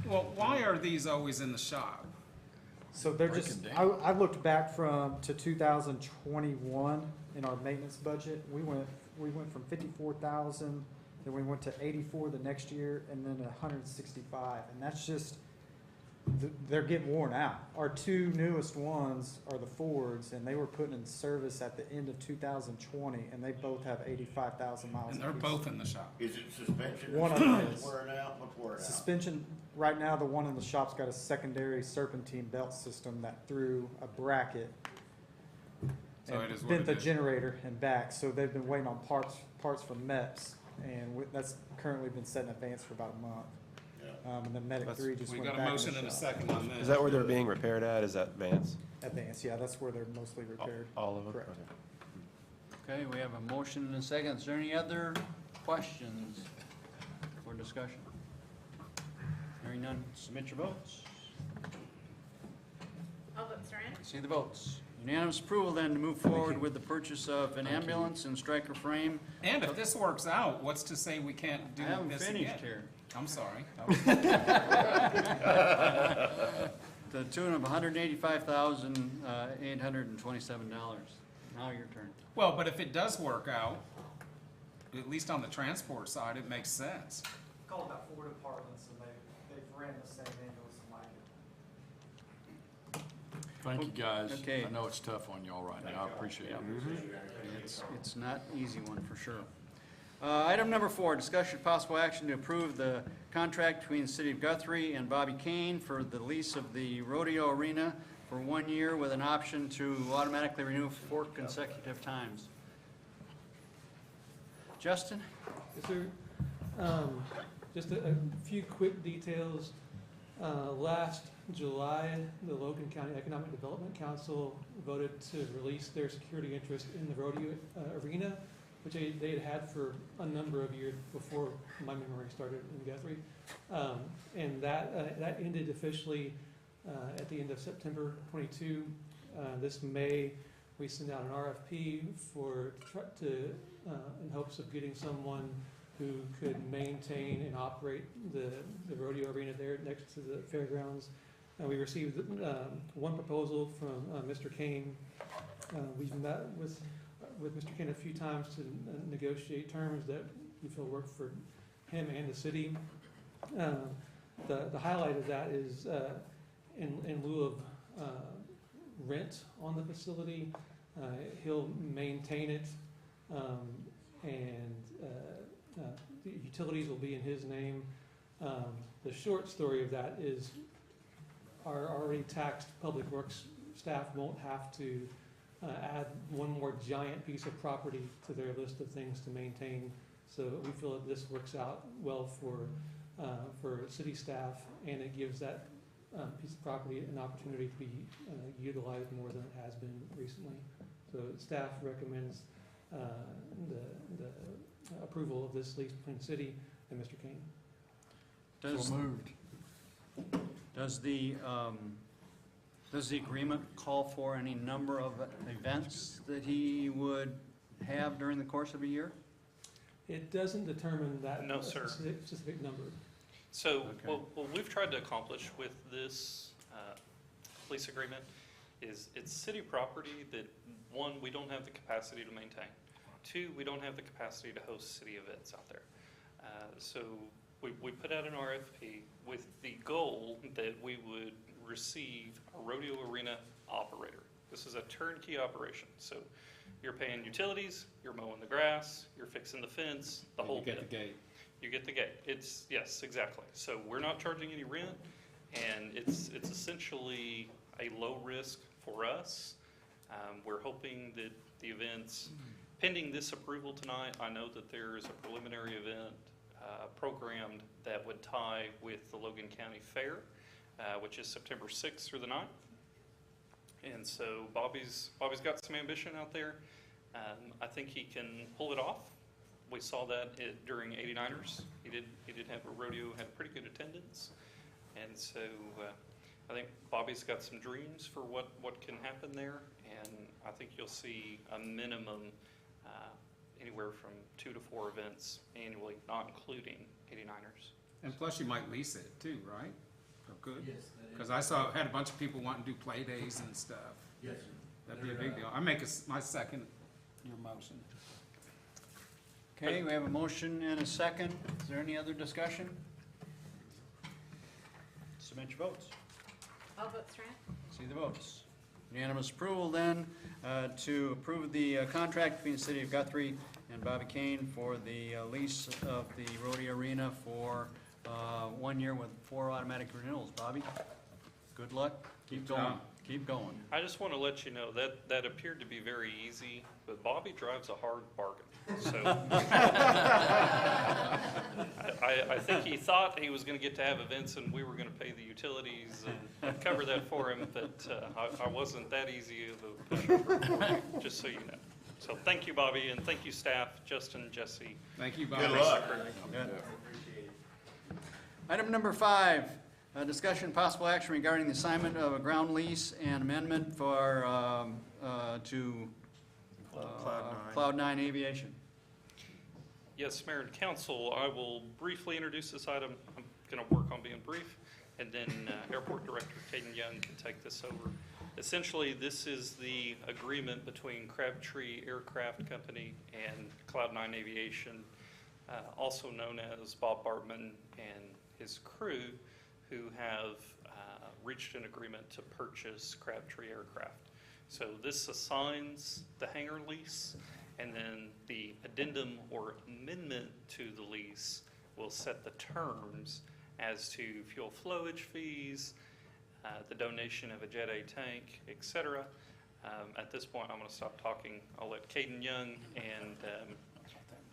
Well, why are these always in the shop? so they're Break just, it I down. looked back to 2021 in our maintenance budget. We went from 54,000, then we went to 84 the next year, and then 165, and that's just, they're getting worn out. Our 2 newest ones are the Fords, and they were put in service at the end of 2020, and they both have 85,000 miles. And they're apiece. both in the shop. Is it suspension? One of them is. Wearing out, what's wearing out? Suspension, right now, the one in the shop's got a secondary serpentine belt system that threw a bracket So it and is what bent it the is. generator and back, so they've been waiting on parts from MEPS, and that's currently been set in advance for about a month. Yeah. And then Medic That's- 3 just We went got back a in the motion and a shop. second on this. Is that where they're being repaired at? Is that Vance? Advance, yeah, that's where they're mostly repaired. All of them? Correct. Okay. Okay, we have a motion and a second. Is there any other questions or discussion? Hearing none, submit your votes. All votes are in. See the votes. Unanimous approval then to move forward with the purchase of an ambulance and striker frame. And if this works out, what's to say we can't do I haven't this finished again? here. I'm sorry. To the tune of $185,827. Now your turn. Well, but if it does work out, at least on the transport side, it makes sense. Called about 4 departments, and they've ran the same ambulance and like it. Thank you, guys. Okay. I know it's tough on y'all right now. I appreciate it. It's not an easy one, for sure. Item number 4, discussion of possible action to approve the contract between the City of Guthrie and Bobby Kane for the lease of the rodeo arena for 1 year with an option to automatically renew 4 consecutive times. Justin? Yes, sir. Just a few quick details. Last July, the Logan County Economic Development Council voted to release their security interest in the rodeo arena, which they had for a number of years before my memory started in Guthrie. And that ended officially at the end of September 22. This May, we sent out an RFP in hopes of getting someone who could maintain and operate the rodeo arena there next to the fairgrounds. We received one proposal from Mr. Kane. We've met with Mr. Kane a few times to negotiate terms that we feel work for him and the city. The highlight of that is in lieu of rent on the facility, he'll maintain it, and the utilities will be in his name. The short story of that is our already taxed public works staff won't have to add one more giant piece of property to their list of things to maintain. So we feel that this works out well for city staff, and it gives that piece of property an opportunity to be utilized more than it has been recently. So staff recommends the approval of this lease between the city and Mr. Kane. So moved. Does the agreement call for any number of events that he would have during the course of a year? It doesn't determine that No, sir. specific number. So, Okay. what we've tried to accomplish with this lease agreement is it's city property that, one, we don't have the capacity to maintain. Two, we don't have the capacity to host city events out there. So we put out an RFP with the goal that we would receive a rodeo arena operator. This is a turnkey operation. So you're paying utilities, you're mowing the grass, you're fixing the fence, the whole bit. You get the gate. You get the gate. Yes, exactly. So we're not charging any rent, and it's essentially a low risk for us. We're hoping that the events, pending this approval tonight, I know that there is a preliminary event programmed that would tie with the Logan County Fair, which is September 6th through the 9th. And so Bobby's got some ambition out there. I think he can pull it off. We saw that during 89ers. He did have a rodeo, had pretty good attendance. And so I think Bobby's got some dreams for what can happen there. And I think you'll see a minimum anywhere from 2 to 4 events annually, not including 89ers. And plus you might lease it too, right? For good? Yes. Because I had a bunch of people wanting to do play days and stuff. Yes. That'd be a big deal. I make my second your motion. Okay, we have a motion and a second. Is there any other discussion? Submit your votes. All votes, Strand? See the votes. Unanimous approval then to approve the contract between the City of Guthrie and Bobby Kane for the lease of the rodeo arena for 1 year with 4 automatic renewals. Bobby, good luck. Keep Good going. job. Keep going. I just want to let you know that appeared to be very easy, but Bobby drives a hard bargain. So I think he thought he was going to get to have events and we were going to pay the utilities and cover that for him, but I wasn't that easy of a pushover for you, just so you know. So thank you, Bobby, and thank you, staff, Justin, Jesse. Thank you, Bobby. Good luck. Item number 5, discussion and possible action regarding the assignment of a ground lease and amendment for to Cloud9 Aviation. Yes, Mayor and Council, I will briefly introduce this item. I'm going to work on being brief, and then Airport Director Caden Young can take this over. Essentially, this is the agreement between Crabtree Aircraft Company and Cloud9 Aviation, also known as Bob Bartman and his crew, who have reached an agreement to purchase Crabtree Aircraft. So this assigns the hangar lease, and then the addendum or amendment to the lease will set the terms as to fuel flowage fees, the donation of a Jet A tank, etc. At this point, I'm going to stop talking. I'll let Caden Young and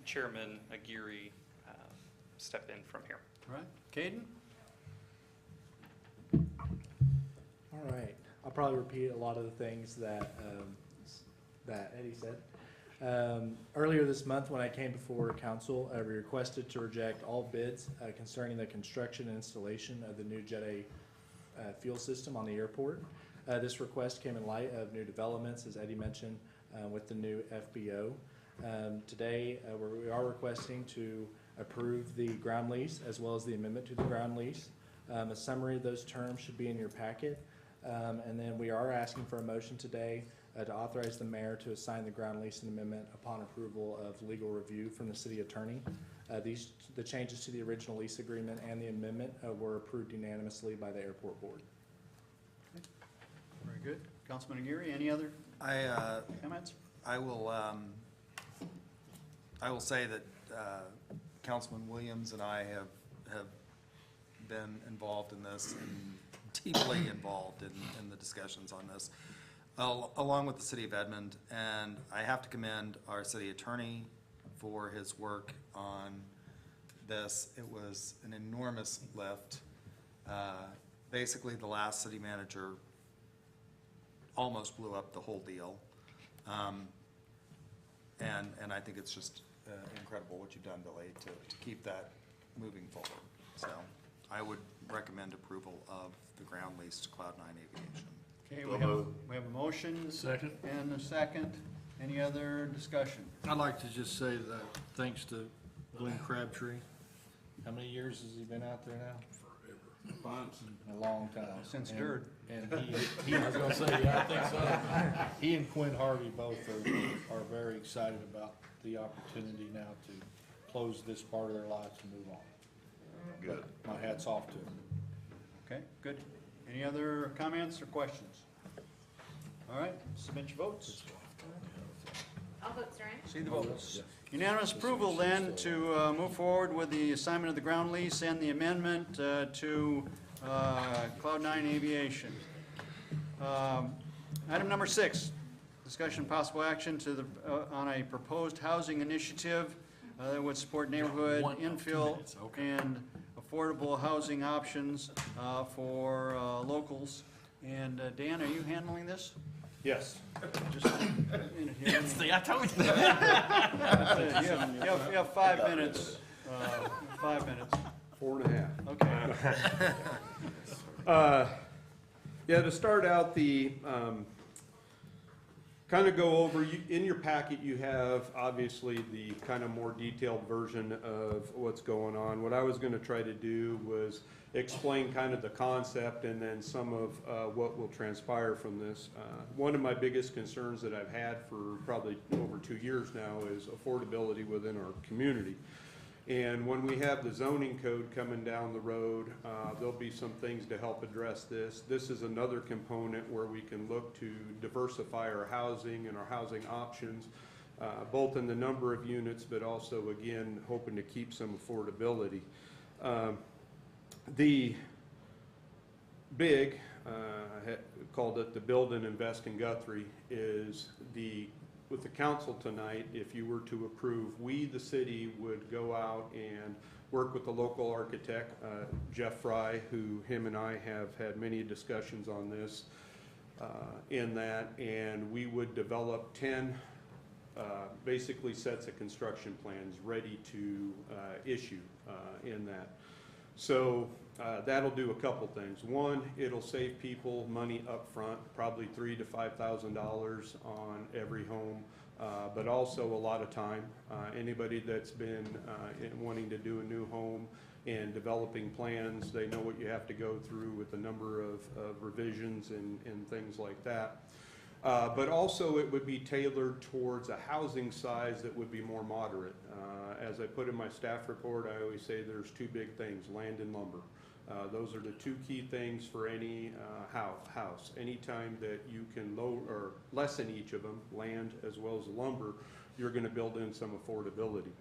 Chairman Aguirre step in from here. All right, Caden? All right, I'll probably repeat a lot of the things that, that Eddie said. Earlier this month, when I came before council, we requested to reject all bids concerning the construction and installation of the new Jet A fuel system on the airport. This request came in light of new developments, as Eddie mentioned, with the new FBO. Today, we are requesting to approve the ground lease as well as the amendment to the ground lease. A summary of those terms should be in your packet. And then we are asking for a motion today to authorize the mayor to assign the ground lease and amendment upon approval of legal review from the city attorney. The changes to the original lease agreement and the amendment were approved unanimously by the airport board. Very good. Councilman Aguirre, any other comments? I will say that Councilman Williams and I have been involved in this and deeply involved in the discussions on this, along with the city of Edmond. And I have to commend our city attorney for his work on this. It was an enormous lift. Basically, the last city manager almost blew up the whole deal. And I think it's just incredible what you've done, Billy, to keep that moving forward. So I would recommend approval of the ground lease to Cloud9 Aviation. Okay, we have a motion. Second. And a second. Any other discussion? I'd like to just say that thanks to Glenn Crabtree. How many years has he been out there now? Forever. A long time. Since And- Gerd. And he I was gonna say, yeah, I think so. He and Quinn Harvey both are very excited about the opportunity now to close this part of their lives and move on. Good. My hat's off to them. Okay, good. Any other comments or questions? All right, submit your votes. All votes are in. See the votes. Unanimous approval then to move forward with the assignment of the ground lease and the amendment to Cloud9 Aviation. Item number 6, discussion and possible action to the, on a proposed housing initiative that would support neighborhood infill and affordable housing options for locals. And Dan, are you handling this? Yes. Just in here. See, I told you. You have 5 minutes. 5 minutes. 4.5. Okay. Yeah, to start out, the kind of go over, in your packet, you have obviously the kind of more detailed version of what's going on. What I was going to try to do was explain kind of the concept and then some of what will transpire from this. One of my biggest concerns that I've had for probably over 2 years now is affordability within our community. And when we have the zoning code coming down the road, there'll be some things to help address this. This is another component where we can look to diversify our housing and our housing options, both in the number of units, but also, again, hoping to keep some affordability. The big, I called it the Build and Invest in Guthrie, is with the council tonight, if you were to approve, we, the city, would go out and work with the local architect, Jeff Fry, who him and I have had many discussions on this, in that, and we would develop 10 basically sets of construction plans ready to issue in that. So that'll do a couple things. One, it'll save people money up front, probably $3,000 to $5,000 on every home, but also a lot of time. Anybody that's been wanting to do a new home and developing plans, they know what you have to go through with the number of revisions and things like that. But also it would be tailored towards a housing size that would be more moderate. As I put in my staff report, I always say there's 2 big things, land and lumber. Those are the 2 key things for any house. Anytime that you can lower or lessen each of them, land as well as lumber, you're going to build in some affordability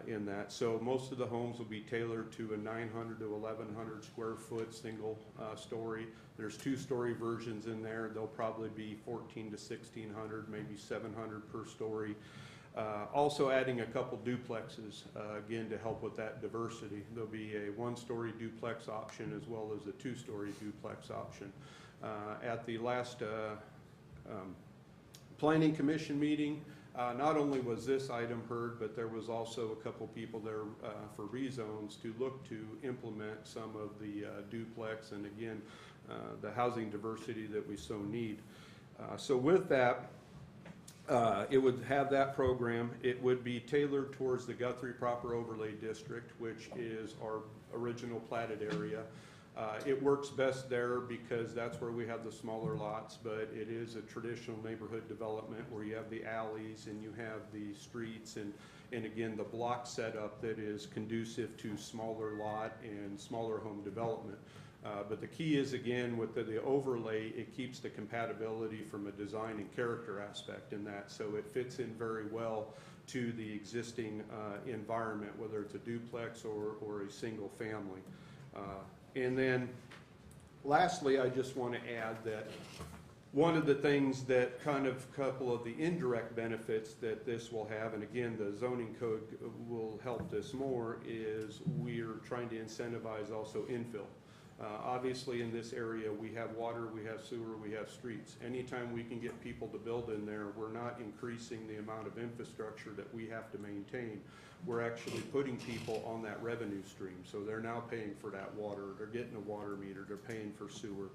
in that. So most of the homes will be tailored to a 900 to 1,100 square foot single story. There's 2-story versions in there. They'll probably be 1,400 to 1,600, maybe 700 per story. Also adding a couple duplexes, again, to help with that diversity. There'll be a one-story duplex option as well as a two-story duplex option. At the last Planning Commission meeting, not only was this item heard, but there was also a couple people there for rezones to look to implement some of the duplex and again, the housing diversity that we so need. So with that, it would have that program. It would be tailored towards the Guthrie Proper Overlay District, which is our original platted area. It works best there because that's where we have the smaller lots, but it is a traditional neighborhood development where you have the alleys and you have the streets and again, the block setup that is conducive to smaller lot and smaller home development. But the key is, again, with the overlay, it keeps the compatibility from a design and character aspect in that, so it fits in very well to the existing environment, whether it's a duplex or a single family. And then lastly, I just want to add that one of the things that kind of couple of the indirect benefits that this will have, and again, the zoning code will help this more, is we're trying to incentivize also infill. Obviously in this area we have water, we have sewer, we have streets. Anytime we can get people to build in there, we're not increasing the amount of infrastructure that we have to maintain. We're actually putting people on that revenue stream. So they're now paying for that water, they're getting a water meter, they're paying for sewer.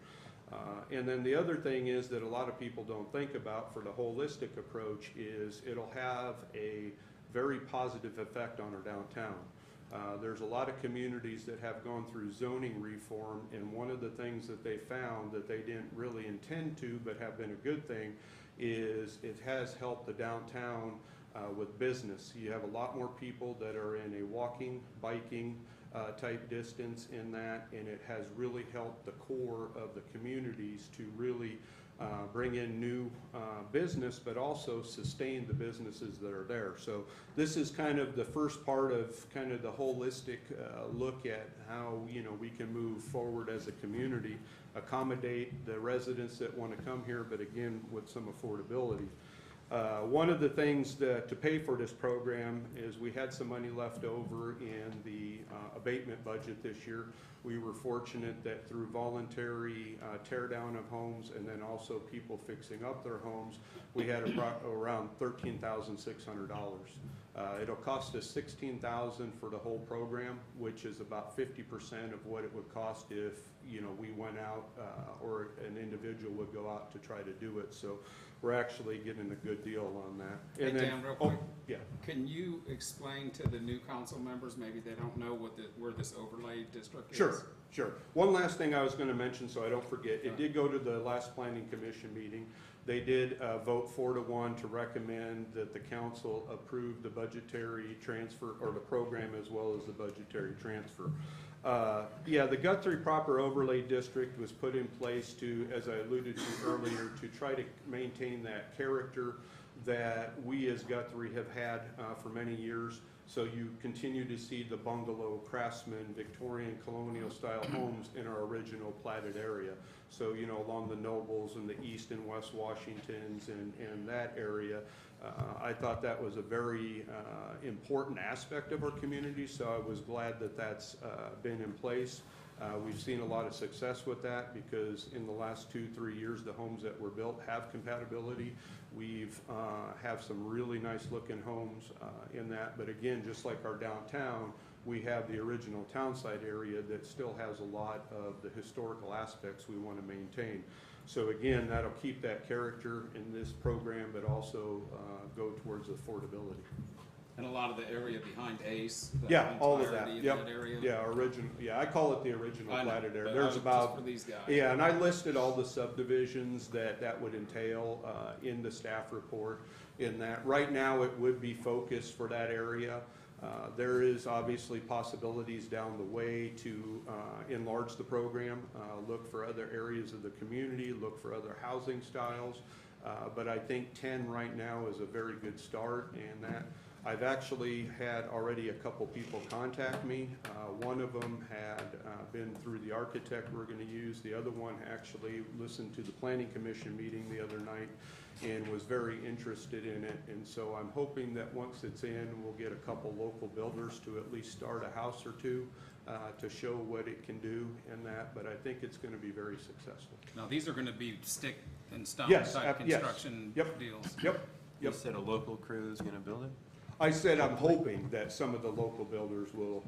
And then the other thing is that a lot of people don't think about for the holistic approach is it'll have a very positive effect on our downtown. There's a lot of communities that have gone through zoning reform, and one of the things that they found that they didn't really intend to but have been a good thing is it has helped the downtown with business. You have a lot more people that are in a walking, biking type distance in that, and it has really helped the core of the communities to really bring in new business, but also sustain the businesses that are there. So this is kind of the first part of kind of the holistic look at how, you know, we can move forward as a community, accommodate the residents that want to come here, but again, with some affordability. One of the things that, to pay for this program is we had some money left over in the abatement budget this year. We were fortunate that through voluntary tear down of homes and then also people fixing up their homes, we had around $13,600. It'll cost us $16,000 for the whole program, which is about 50% of what it would cost if, you know, we went out or an individual would go out to try to do it. So we're actually getting a good deal on that. Hey, And then, Dan, real quick. yeah. Can you explain to the new council members, maybe they don't know what where this overlay district is? Sure. One last thing I was going to mention, so I don't forget. It did go to the last planning commission meeting. They did vote 4-1 to recommend that the council approve the budgetary transfer, or the program as well as the budgetary transfer. Yeah, the Guthrie Proper Overlay District was put in place to, as I alluded to earlier, to try to maintain that character that we as Guthrie have had for many years. So you continue to see the bungalow, craftsman, Victorian, colonial style homes in our original platted area. So, you know, along the Nobles and the East and West Washingtons and that area. I thought that was a very important aspect of our community, so I was glad that that's been in place. We've seen a lot of success with that because in the last 2-3 years, the homes that were built have compatibility. We've have some really nice looking homes in that, but again, just like our downtown, we have the original townsite area that still has a lot of the historical aspects we want to maintain. So again, that'll keep that character in this program, but also go towards affordability. And a lot of the area behind Ace? Yeah, all of that, entirety yep. that area? Yeah, original, yeah, I call it the original I know, platted area. but There's just about, for these guys. yeah, and I listed all the subdivisions that would entail in the staff report in that. Right now, it would be focused for that area. There is obviously possibilities down the way to enlarge the program, look for other areas of the community, look for other housing styles. But I think 10 right now is a very good start, and that I've actually had already a couple people contact me. One of them had been through the architect we're going to use. The other one actually listened to the planning commission meeting the other night and was very interested in it. And so I'm hoping that once it's in, we'll get a couple local builders to at least start a house or two to show what it can do and that, but I think it's going to be very successful. Now, these are gonna be stick and stone Yes, type yes. construction Yep. deals. Yep, You yep. said a local crew is gonna build it? I said I'm hoping that some of the local builders will,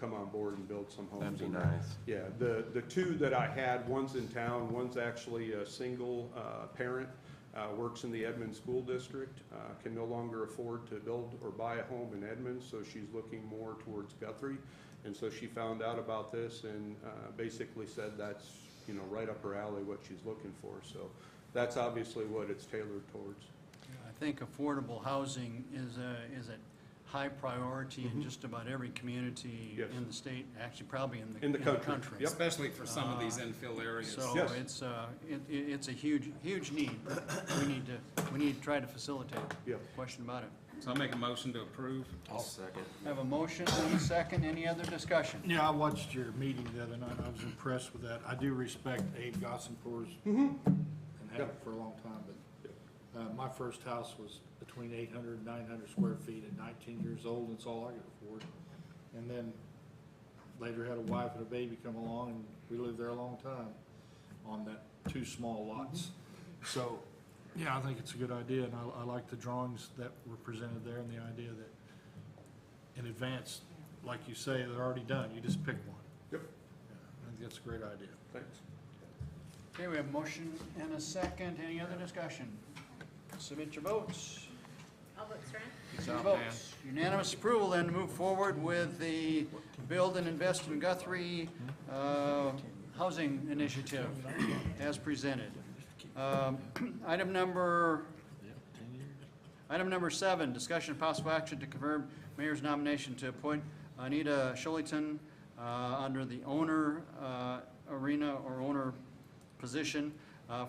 come on board and build some homes. That'd be in nice. there. Yeah, the two that I had, one's in town, one's actually a single parent, works in the Edmonds School District, can no longer afford to build or buy a home in Edmonds, so she's looking more towards Guthrie. And so she found out about this and basically said that's, right up her alley, what she's looking for. So that's obviously what it's tailored towards. I think affordable housing is a high priority in just about every community Yes. in the state, actually probably in In the the country. country. Yep. Especially for some of these infill areas. So Yes. it's a huge need. We need to try to facilitate. Yep. Question about it. So I'll make a motion to approve. I'll second. I have a motion and a second. Any other discussion? Yeah, I watched your meeting the other night. I was impressed with that. I do respect Abe Gossenpour's Mm-hmm. and have for a long time, but my first house was between 800 and 900 square feet at 19 years old. That's all I could afford. And then later had a wife and a baby come along, and we lived there a long time on that 2 small lots. So, yeah, I think it's a good idea, and I like the drawings that were presented there and the idea that in advance, like you say, they're already done. You just pick one. Yep. Yeah, I think that's a great idea. Thanks. Okay, we have a motion and a second. Any other discussion? Submit your votes. All votes are in. Submit your votes. Unanimous approval then to move forward with the Build and Invest in Guthrie Housing Initiative as presented. Item number 7, discussion of possible action to confirm mayor's nomination to appoint Anita Shullington under the owner arena or owner position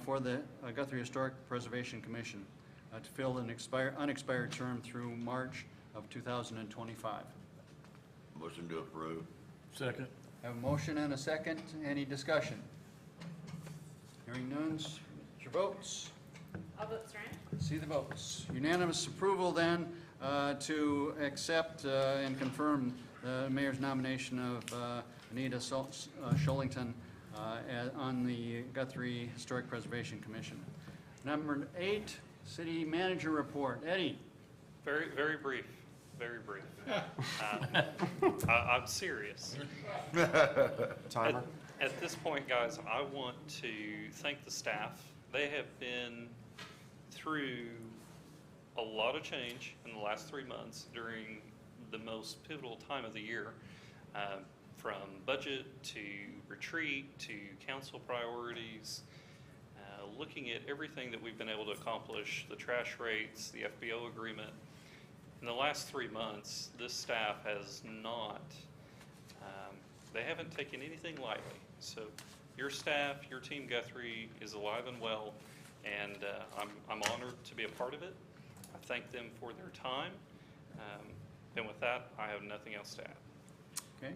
for the Guthrie Historic Preservation Commission to fill an unexpired term through March of 2025. Motion to approve. Second. Have a motion and a second. Any discussion? Hearing none, submit your votes. All votes are in. See the votes. Unanimous approval then to accept and confirm the mayor's nomination of Anita Shullington on the Guthrie Historic Preservation Commission. Number 8, city manager report. Eddie? Very, very brief, very brief. I'm serious. Timer? At this point, guys, I want to thank the staff. They have been through a lot of change in the last 3 months during the most pivotal time of the year, from budget to retreat to council priorities, looking at everything that we've been able to accomplish, the trash rates, the FBO agreement. In the last 3 months, this staff has not, they haven't taken anything lightly. So your staff, your team Guthrie is alive and well, and I'm honored to be a part of it. I thank them for their time. And with that, I have nothing else to add. Okay.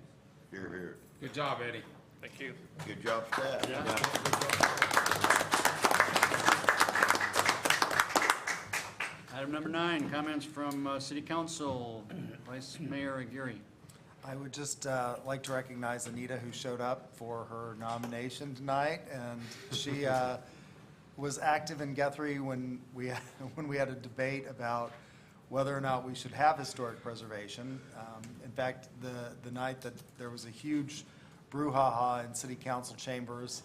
Here, here. Good job, Eddie. Thank you. Good job, staff. Item number 9, comments from City Council. Vice Mayor Aguirre. I would just like to recognize Anita, who showed up for her nomination tonight, and she was active in Guthrie when we had a debate about whether or not we should have historic preservation. In fact, the night that there was a huge brouhaha in city council chambers,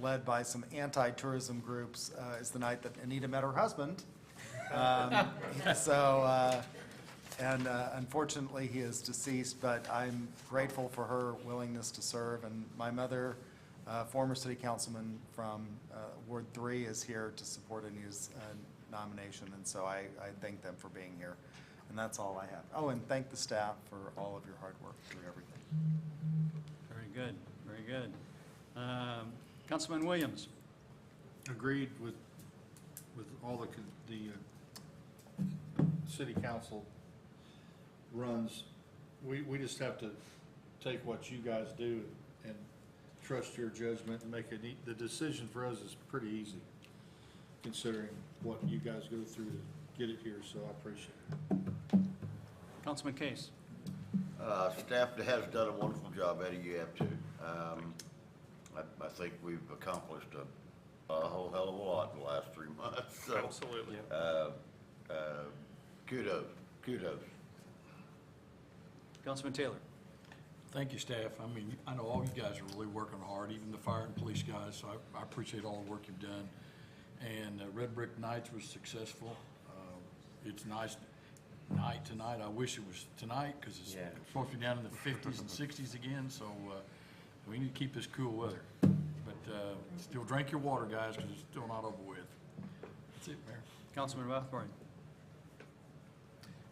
led by some anti-tourism groups, is the night that Anita met her husband. Unfortunately, he is deceased, but I'm grateful for her willingness to serve. And my mother, former city councilman from Ward 3, is here to support Anita's nomination, and so I thank them for being here. And that's all I have. Oh, and thank the staff for all of your hard work through everything. Very good, very good. Councilman Williams. Agreed with all the city council runs, we just have to take what you guys do and trust your judgment and make it, the decision for us is pretty easy, considering what you guys go through to get it here, so I appreciate it. Councilman Case. Staff has done a wonderful job, Eddie, you have too. I think we've accomplished a whole hell of a lot in the last 3 months, so. Absolutely. Kudos. Councilman Taylor. Thank you, staff. I mean, I know all you guys are really working hard, even the fire and police guys, so I appreciate all the work you've done. And Red Brick Nights was successful. It's nice night tonight. I wish it was tonight, because it's supposed to be down in the 50s and 60s again, so we need to keep this cool weather. But still drink your water, guys, because it's still not over with. That's it, Mayor. Councilman Rothbarn.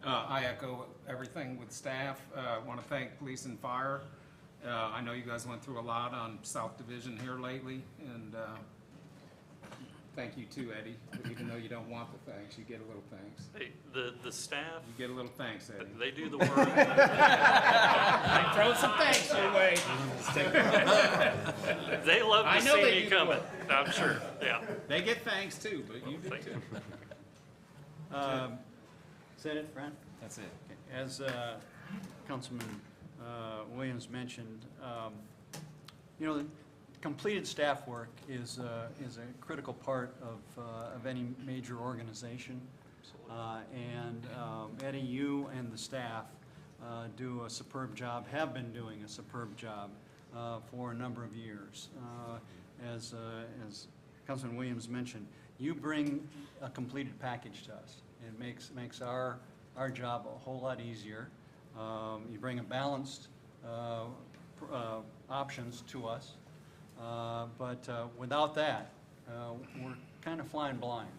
I echo everything with staff. I want to thank police and fire. I know you guys went through a lot on South Division here lately, and thank you too, Eddie. Even though you don't want the thanks, you get a little thanks. Hey, the staff, You get a little thanks, Eddie. they do the work. Throw some thanks your way. They love I to know they see me do coming, I'm sure, yeah. They get thanks too, but you do Thank too. Is that it, Fran? That's it. As Councilman Williams mentioned, the completed staff work is a critical part of any major organization. And Eddie, you and the staff do a superb job, have been doing a superb job for a number of years. As Councilman Williams mentioned, you bring a completed package to us. It makes our job a whole lot easier. You bring a balanced options to us, but without that, we're kind of flying blind.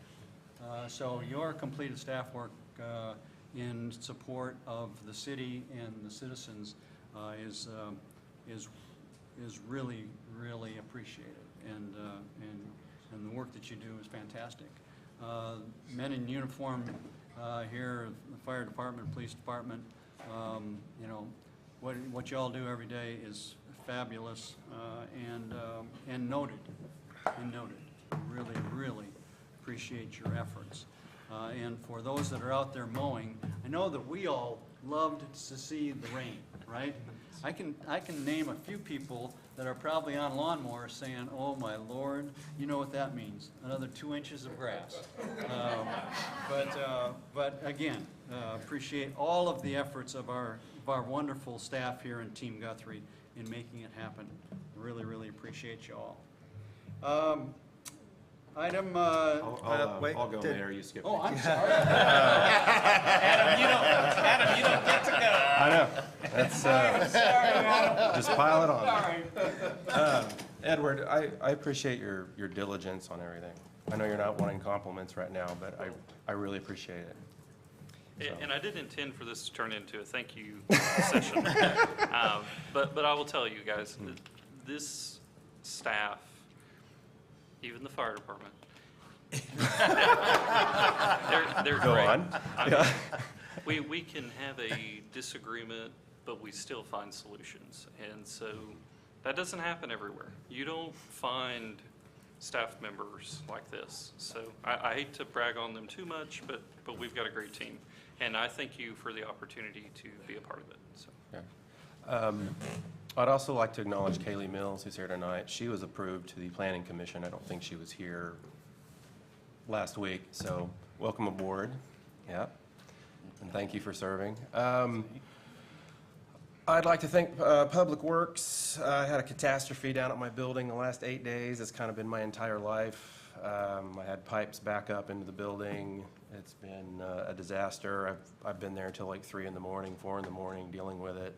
So your completed staff work in support of the city and the citizens is really, really appreciated, and the work that you do is fantastic. Men in uniform here, the fire department, police department, what y'all do every day is fabulous and noted. Really, really appreciate your efforts. And for those that are out there mowing, I know that we all loved to see the rain, right? I can name a few people that are probably on lawnmowers saying, "Oh my Lord, you know what that means? Another 2 inches of grass." But again, appreciate all of the efforts of our wonderful staff here in Team Guthrie in making it happen. Really, really appreciate you all. Item. wait, I'll go, did- Mayor, you skip. Oh, I'm sorry. Adam, you don't get to go. I know. That's, Sorry, Adam. just pile it on. Sorry. Edward, I appreciate your diligence on everything. I know you're not wanting compliments right now, but I really appreciate it. And I didn't intend for this to turn into a thank you session. But I will tell you guys, this staff, even the fire department, they're Go great. on. I mean, we can have a disagreement, but we still find solutions. And so that doesn't happen everywhere. You don't find staff members like this. So I hate to brag on them too much, but we've got a great team. And I thank you for the opportunity to be a part of it. So. Yeah. I'd also like to acknowledge Kaylee Mills, who's here tonight. She was approved to the Planning Commission. I don't think she was here last week, so welcome aboard. Yeah, and thank you for serving. I'd like to thank Public Works. I had a catastrophe down at my building the last 8 days. It's kind of been my entire life. I had pipes back up into the building. It's been a disaster. I've been there until like 3 in the morning, 4 in the morning, dealing with it,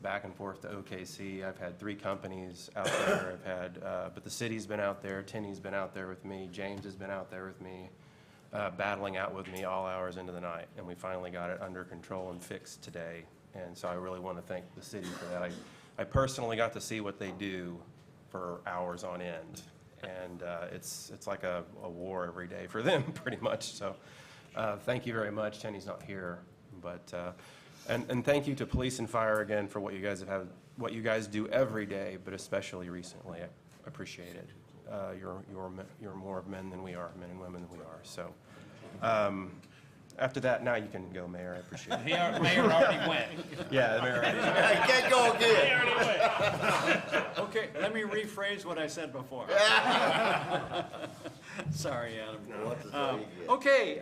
back and forth to OKC. I've had 3 companies out there. I've had, but the city's been out there. Tinny's been out there with me. James has been out there with me, battling out with me all hours into the night. And we finally got it under control and fixed today. And so I really want to thank the city for that. I personally got to see what they do for hours on end. And it's like a war every day for them, pretty much. So Thank you very much. Tenny's not here, but, and thank you to police and fire again for what you guys what you guys do every day, but especially recently. I appreciate it. You're more of men than we are, men and women than we are, so. After that, now you can go, Mayor. I appreciate it. Mayor already went. Yeah, the mayor already. You can't go again. Okay, let me rephrase what I said before. Sorry, Adam. What to say again? Okay,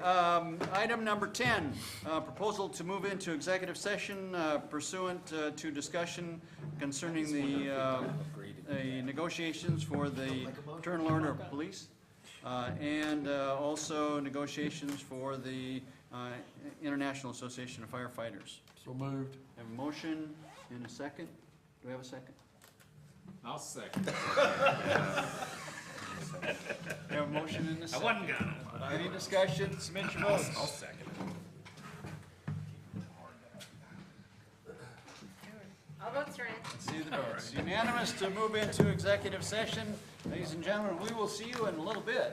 item number 10, proposal to move into executive session pursuant to discussion concerning the negotiations for the internal order of police, and also negotiations for the International Association of Firefighters. So moved. Have a motion and a second. Do we have a second? I'll second. We have a motion and a second. wasn't gonna. Any discussion? Submit your votes. I'll second. All votes are in. See the votes. Unanimous to move into executive session. Ladies and gentlemen, we will see you in a little bit.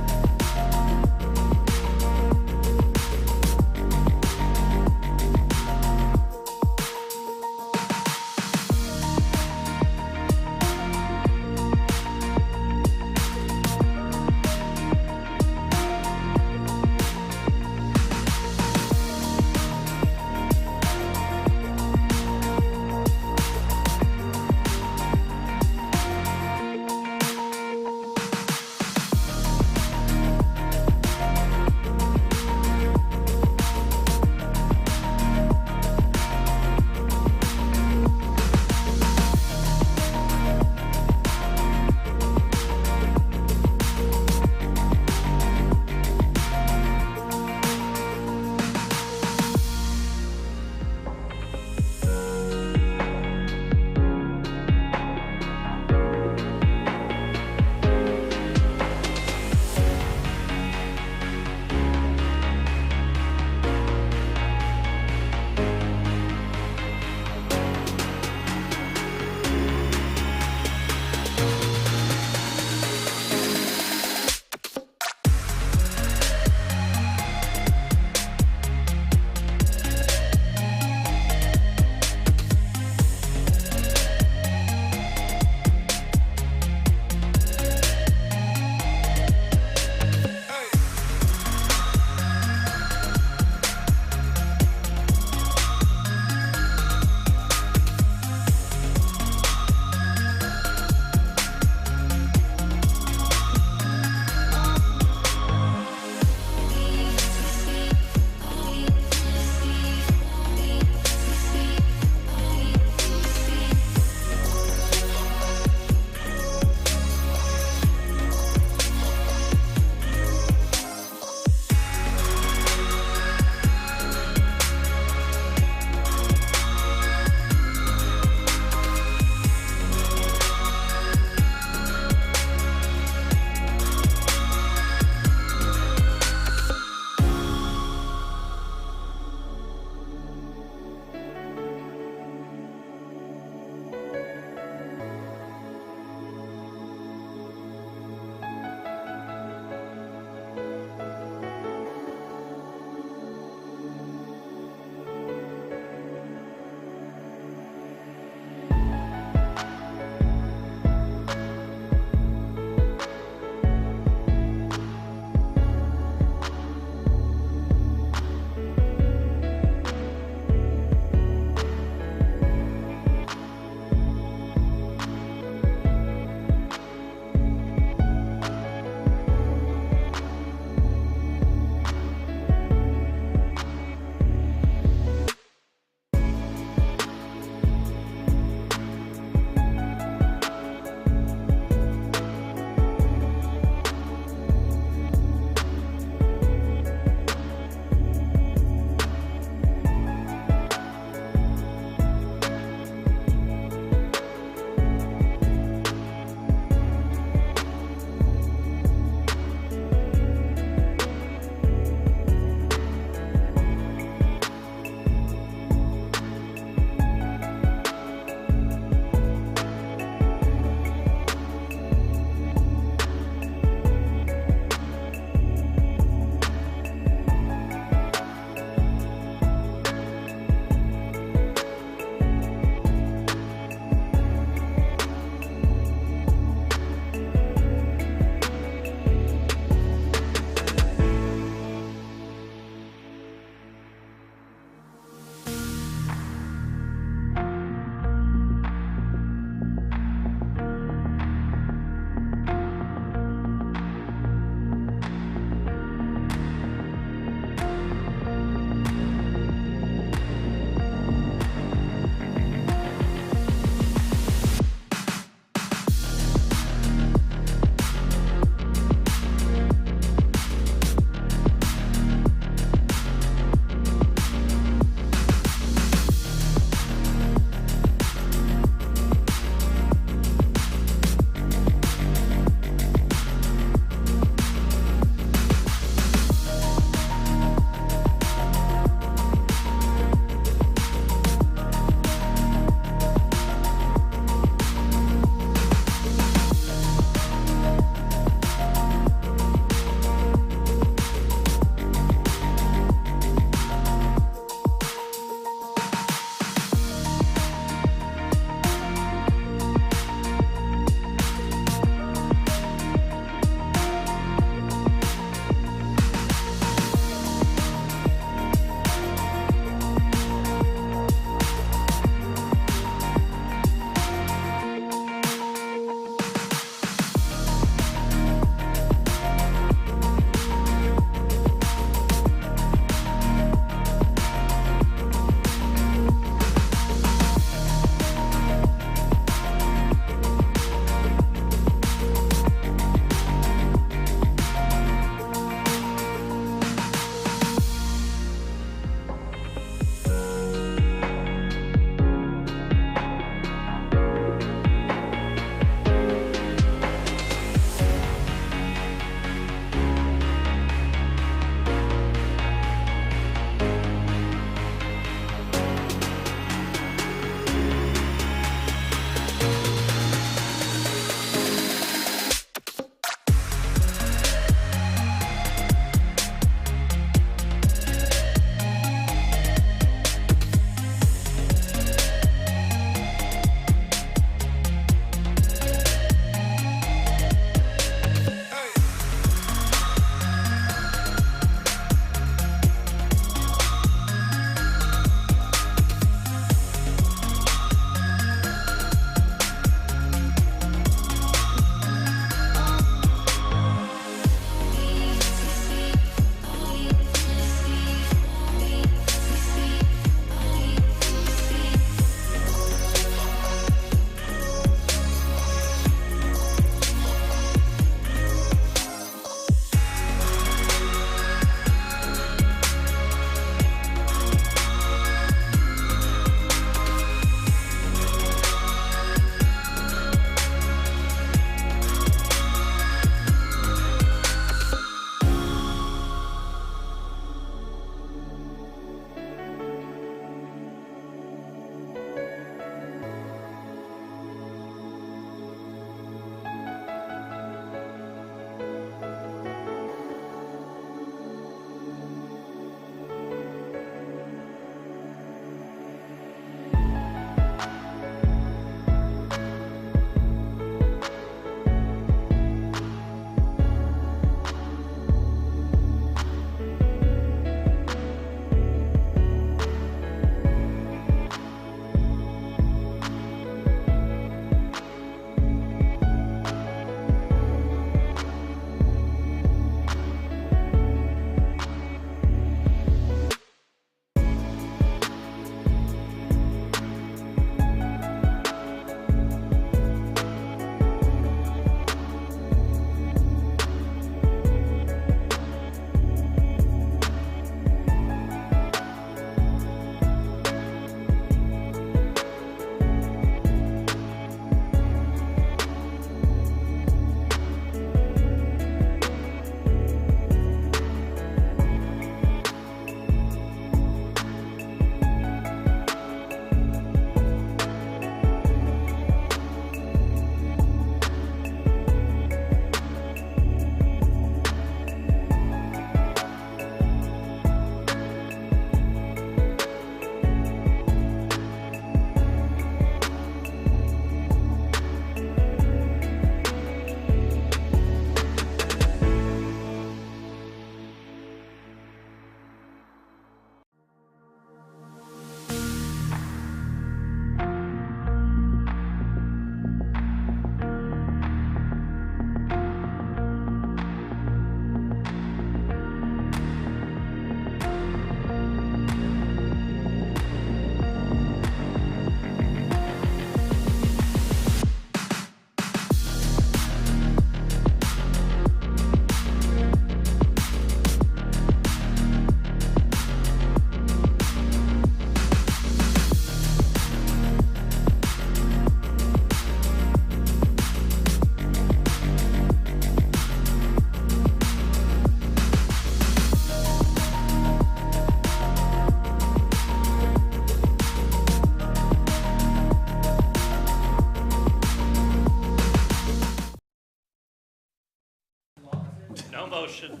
motion,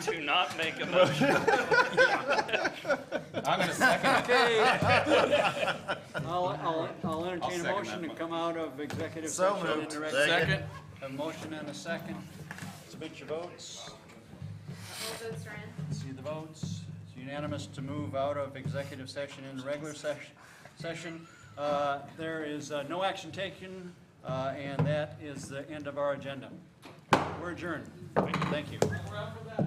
do not make a motion. I'm gonna second it. I'll entertain a second motion that to come out of executive So session. moved. into Second. Second. A motion and a second. Submit your votes. All votes are in. See the votes. It's unanimous to move out of executive session into regular session. There is no action taken, and that is the end of our agenda. We're adjourned. Thank you. We're out for that.